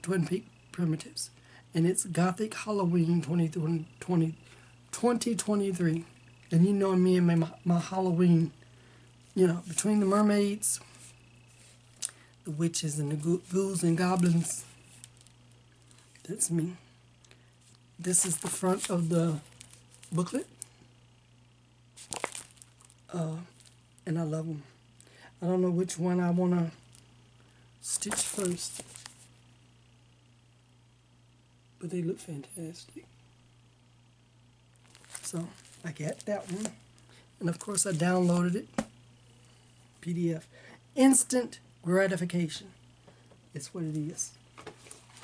Speaker 1: Twin Peaks Primitives. And it's Gothic Halloween 2023. And you know me and my Halloween, between the mermaids, the witches, and the ghouls and goblins. That's me. This is the front of the booklet. And I love them. I don't know which one I want to stitch first. But they look fantastic. So, I got that one. And of course I downloaded it. PDF. Instant gratification. It's what it is.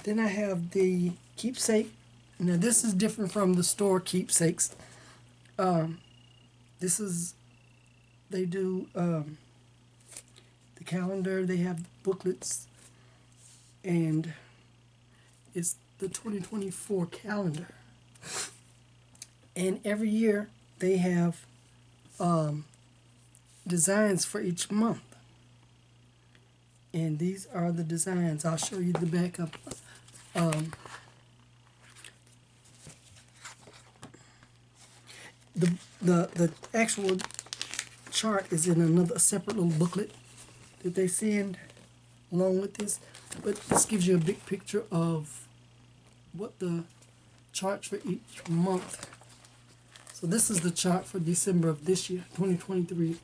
Speaker 1: Then I have the keepsake. Now this is different from the store keepsakes. This is they do the calendar. They have booklets, and it's the 2024 calendar. And every year they have designs for each month. And these are the designs. I'll show you the back of the actual chart is in another separate little booklet that they send along with this. But this gives you a big picture of what the charts for each month. So this is the chart for December of this year, 2023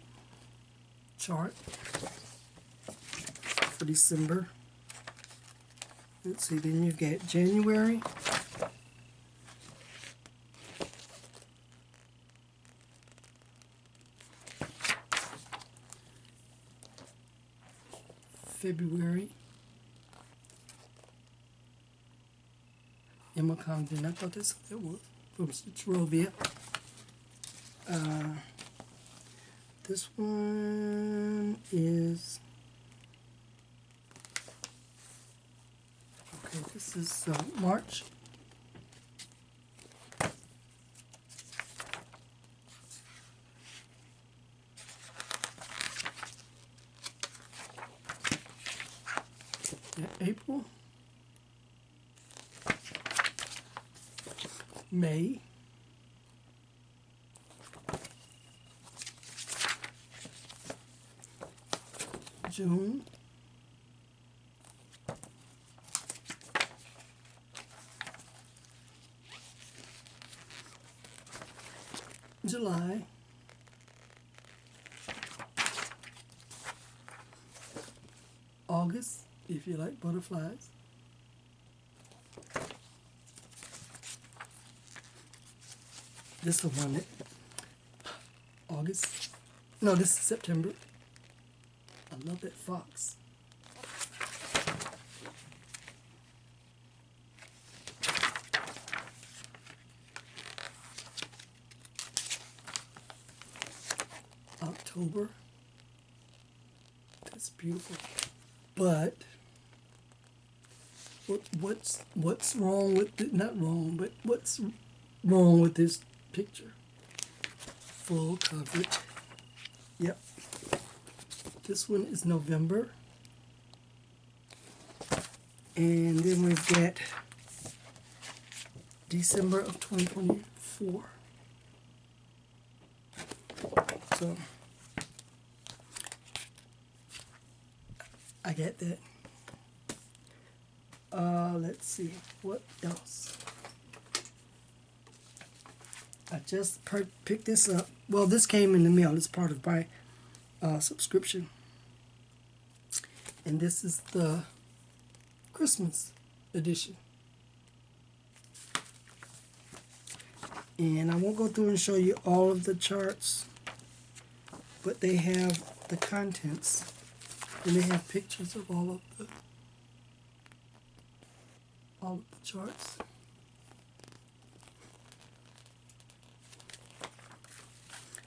Speaker 1: chart for December. Let's see, then you've got January, February, Emma Condon, I thought that's what it was, from Citrovia. This one is, okay, this is March. April, May, June, July, August, if you like butterflies, this is the one that, August, no, this is September. I love that fox. October. That's beautiful. But what's wrong with it? Not wrong, but what's wrong with this picture? Full coverage. Yep. This one is November. And then we've got December of 2024. So I get that. Let's see, what else? I just picked this up. Well, this came in the mail. It's part of my subscription. And this is the Christmas edition. And I won't go through and show you all of the charts, but they have the contents, and they have pictures of all of the charts.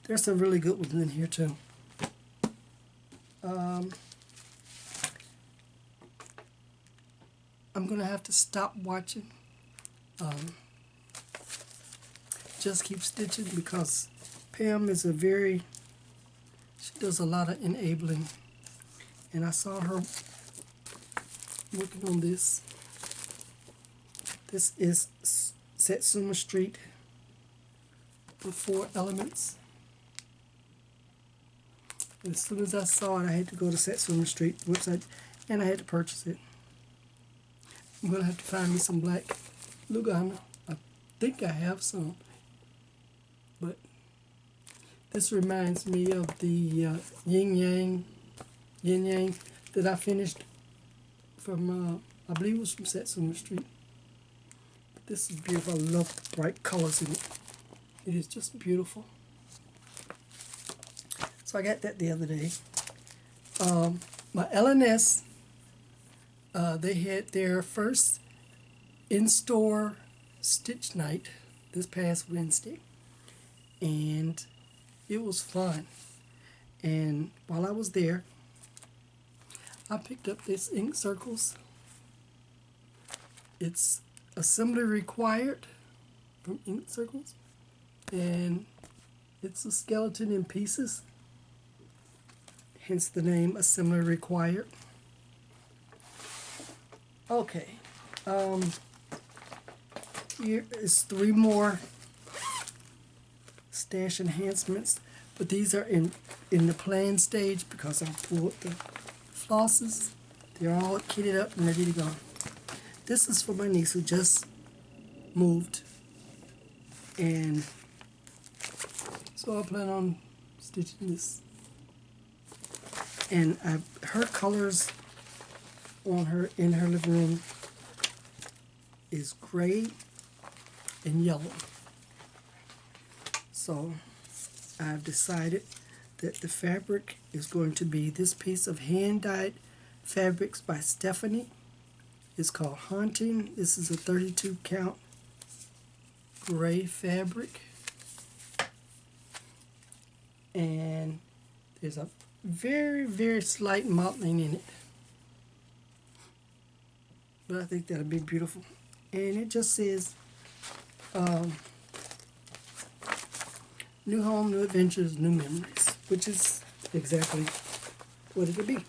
Speaker 1: There's some really good ones in here too. I'm gonna have to stop watching. Just keep stitching, because Pam is she does a lot of enabling, and I saw her working on this. This is Satsuma Street with 4 elements. As soon as I saw it, I had to go to Satsuma Street website, and I had to purchase it. I'm going to have to find me some black Lugana. I think I have some. But this reminds me of the yin yang that I finished from, I believe it was from Satsuma Street. But this is beautiful. I love the bright colors in it. It is just beautiful. So I got that the other day. My LNS, they had their first in-store stitch night this past Wednesday, and it was fun. And while I was there, I picked up this ink circles. It's assembly required from ink circles, and it's a skeleton in pieces, hence the name assembly required. Okay, here is 3 more stash enhancements, but these are in the plan stage because I pulled the flosses. They're all kitted up and ready to go. This is for my niece who just moved, and so I plan on stitching this. And her colors on her in her living room is gray and yellow. So I've decided that the fabric is going to be this piece of hand-dyed fabrics by Stephanie. It's called Haunting. This is a 32 count gray fabric, and there's a very, very slight mottling in it, but I think that'll be beautiful. And it just says new home, new adventures, new memories, which is exactly what it'll be.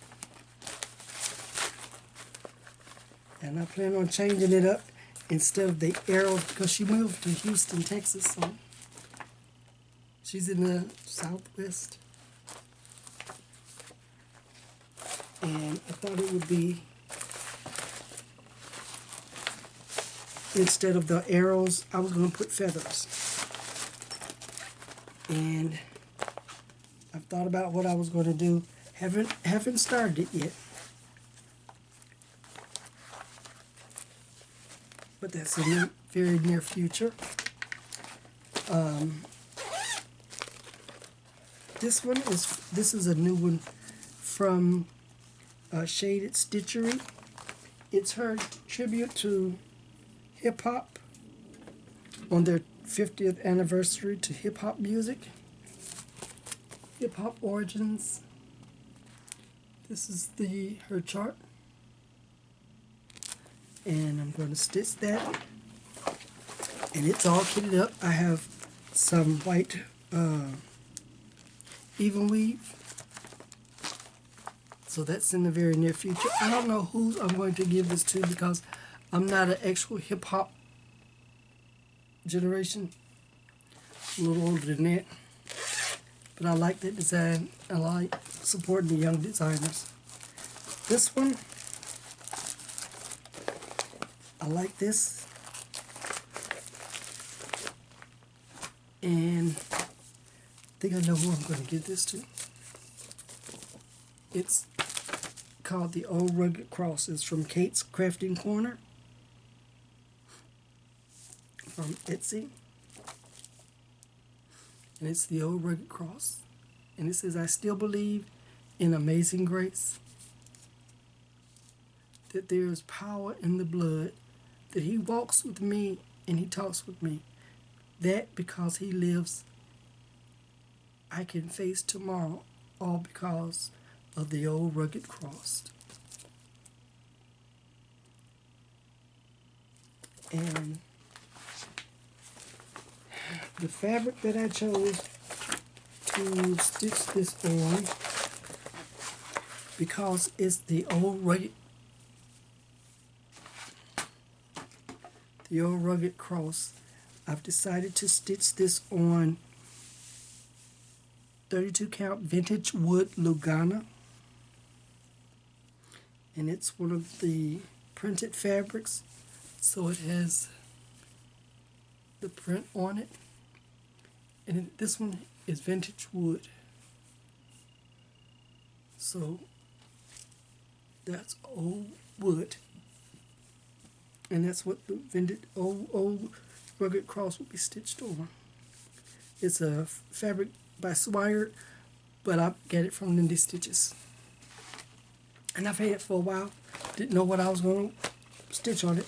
Speaker 1: And I plan on changing it up instead of the arrows because she moved to Houston, Texas, so she's in the Southwest. And I thought it would be, instead of the arrows, I was going to put feathers. And I've thought about what I was going to do. Haven't started it yet. But that's in the very near future. This is a new one from Shaded Stitchery. It's her tribute to hip hop on their 50th anniversary to hip hop music, hip hop origins. This is her chart, and I'm going to stitch that, and it's all kitted up. I have some white even weave, so that's in the very near future. I don't know who I'm going to give this to because I'm not an actual hip hop generation. I'm a little older than that, but I like that design. I like supporting the young designers. This one, I like this, and I think I know who I'm going to give this to. It's called the Old Rugged Cross. It's from Kate's Crafting Corner from Etsy, and it's the Old Rugged Cross, and it says, I still believe in amazing grace, that there is power in the blood, that he walks with me and he talks with me, that because he lives I can face tomorrow, all because of the Old Rugged Cross. And the fabric that I chose to stitch this on, because it's the Old Rugged Cross, I've decided to stitch this on 32 count vintage wood Lugana, and it's one of the printed fabrics, so it has the print on it, and this one is vintage wood, so that's old wood, and that's what the vintage old Rugged Cross will be stitched on. It's a fabric by Swire, but I get it from Lindy Stitches, and I've had it for a while. Didn't know what I was going to stitch on it.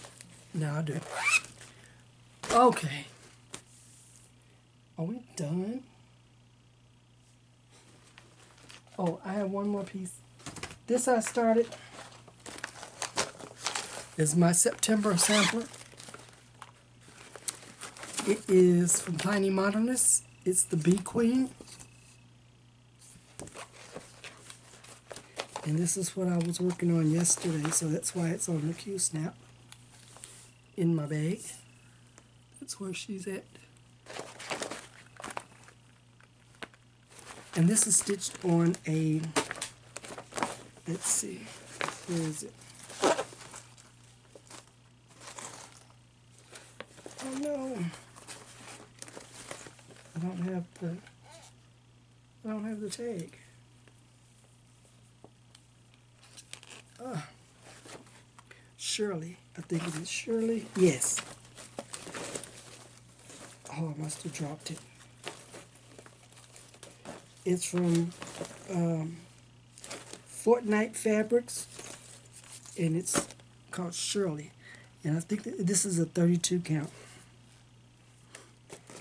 Speaker 1: Now I do. Okay, are we done? Oh, I have one more piece. This I started is my September sampler. It is from Tiny Modernist. It's the Bee Queen. And this is what I was working on yesterday, so that's why it's on the Q-snap in my bag. That's where she's at. And this is stitched on a, let's see, where is it? Oh no, I don't have the tag. Shirley, I think it is Shirley. Yes. Oh, I must have dropped it. It's from Fortnite Fabrics, and it's called Shirley. And I think that this is a 32 count.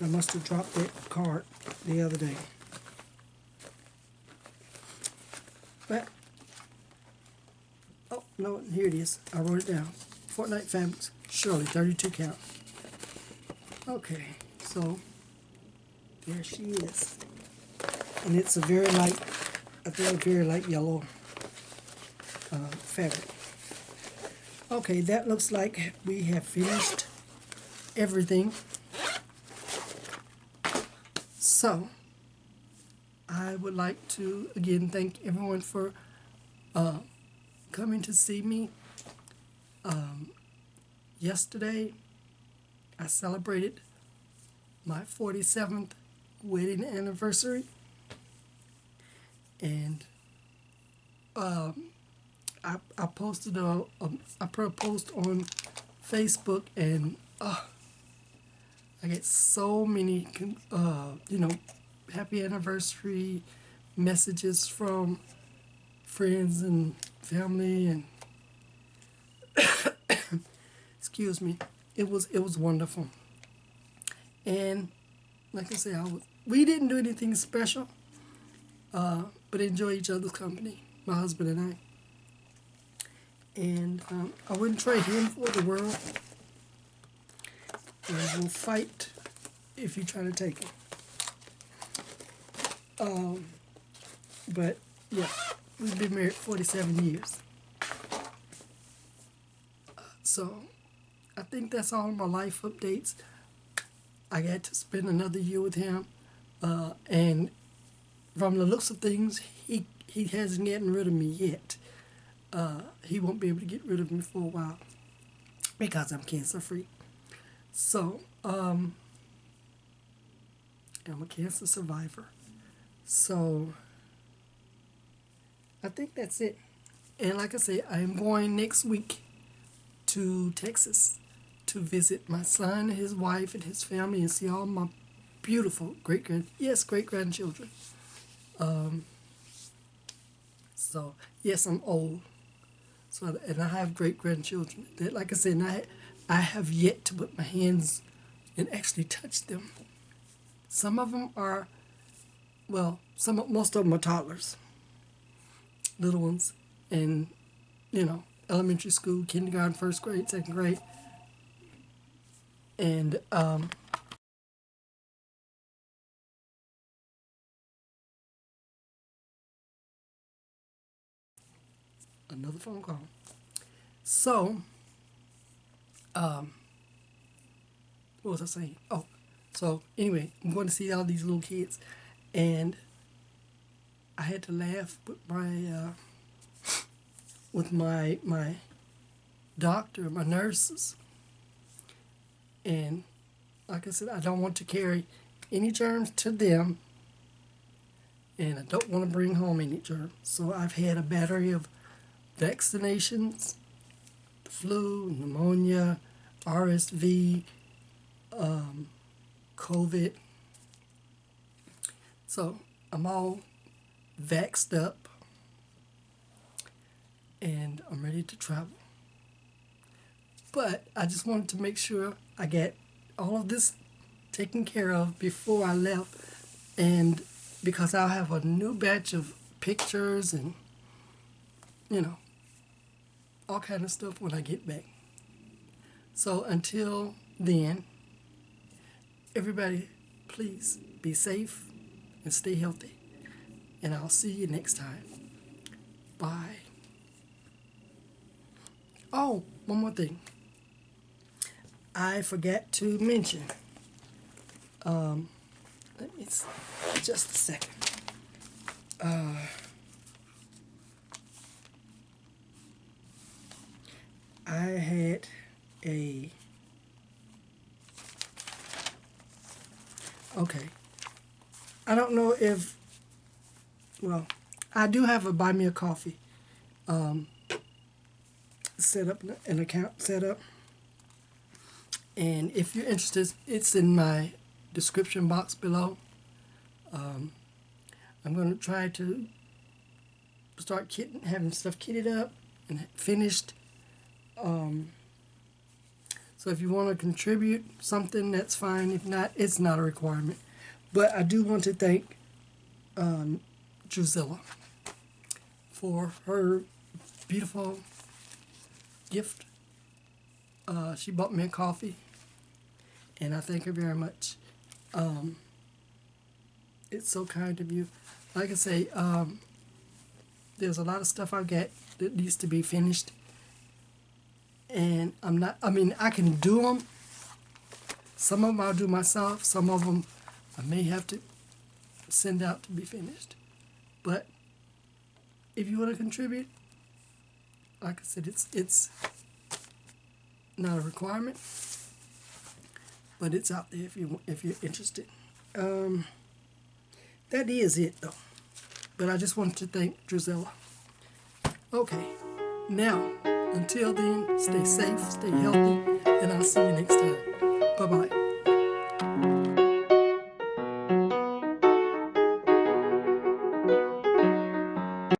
Speaker 1: I must have dropped that card the other day. But, oh, no, here it is. I wrote it down. Fortnite Fabrics, Shirley, 32 count. Okay, so there she is. And it's a very light, I think a very light yellow fabric. Okay, that looks like we have finished everything. So, I would like to again thank everyone for coming to see me. Yesterday, I celebrated my 47th wedding anniversary, and I posted I put a post on Facebook, and I get so many happy anniversary messages from friends and family, and excuse me, it was wonderful. And like I said, we didn't do anything special, but enjoy each other's company, my husband and I. And I wouldn't trade him for the world. And we'll fight if you try to take him. But yeah, we've been married 47 years. So I think that's all my life updates. I got to spend another year with him, and from the looks of things, he hasn't gotten rid of me yet. He won't be able to get rid of me for a while because I'm cancer free. So I'm a cancer survivor. So I think that's it. And like I said, I am going next week to Texas to visit my son, his wife, and his family, and see all my beautiful great-grandchildren. So, yes, I'm old. So, and I have great-grandchildren. That, like I said, I have yet to put my hands and actually touch them. Some of them are, well, most of them are toddlers. Little ones. And, elementary school, kindergarten, first grade, second grade. And another phone call. So, what was I saying? Oh, so anyway, I'm going to see all these little kids, and I had to laugh with my doctor, my nurses. And like I said, I don't want to carry any germs to them, and I don't want to bring home any germs. So I've had a battery of vaccinations, the flu, pneumonia, RSV, COVID. So I'm all vaxxed up, and I'm ready to travel. But I just wanted to make sure I get all of this taken care of before I left, and because I'll have a new batch of pictures and, you know, all kind of stuff when I get back. So until then, everybody, please be safe and stay healthy. And I'll see you next time. Bye. Oh, one more thing. I forgot to mention. Let me see, just a second. I had a. Okay. I don't know if. Well, I do have a Buy Me a Coffee set up, an account set up. And if you're interested, it's in my description box below. I'm going to try to start having stuff kitted up and finished. So if you want to contribute something, that's fine. If not, it's not a requirement. But I do want to thank Drusilla for her beautiful gift. She bought me a coffee, and I thank her very much. It's so kind of you. Like I say, there's a lot of stuff I got that needs to be finished, and I can do them. Some of them I'll do myself. Some of them I may have to send out to be finished. But if you want to contribute, like I said, it's not a requirement, but it's out there if you're interested. That is it though. But I just wanted to thank Drusilla. Okay, now until then, stay safe, stay healthy, and I'll see you next time. Bye bye.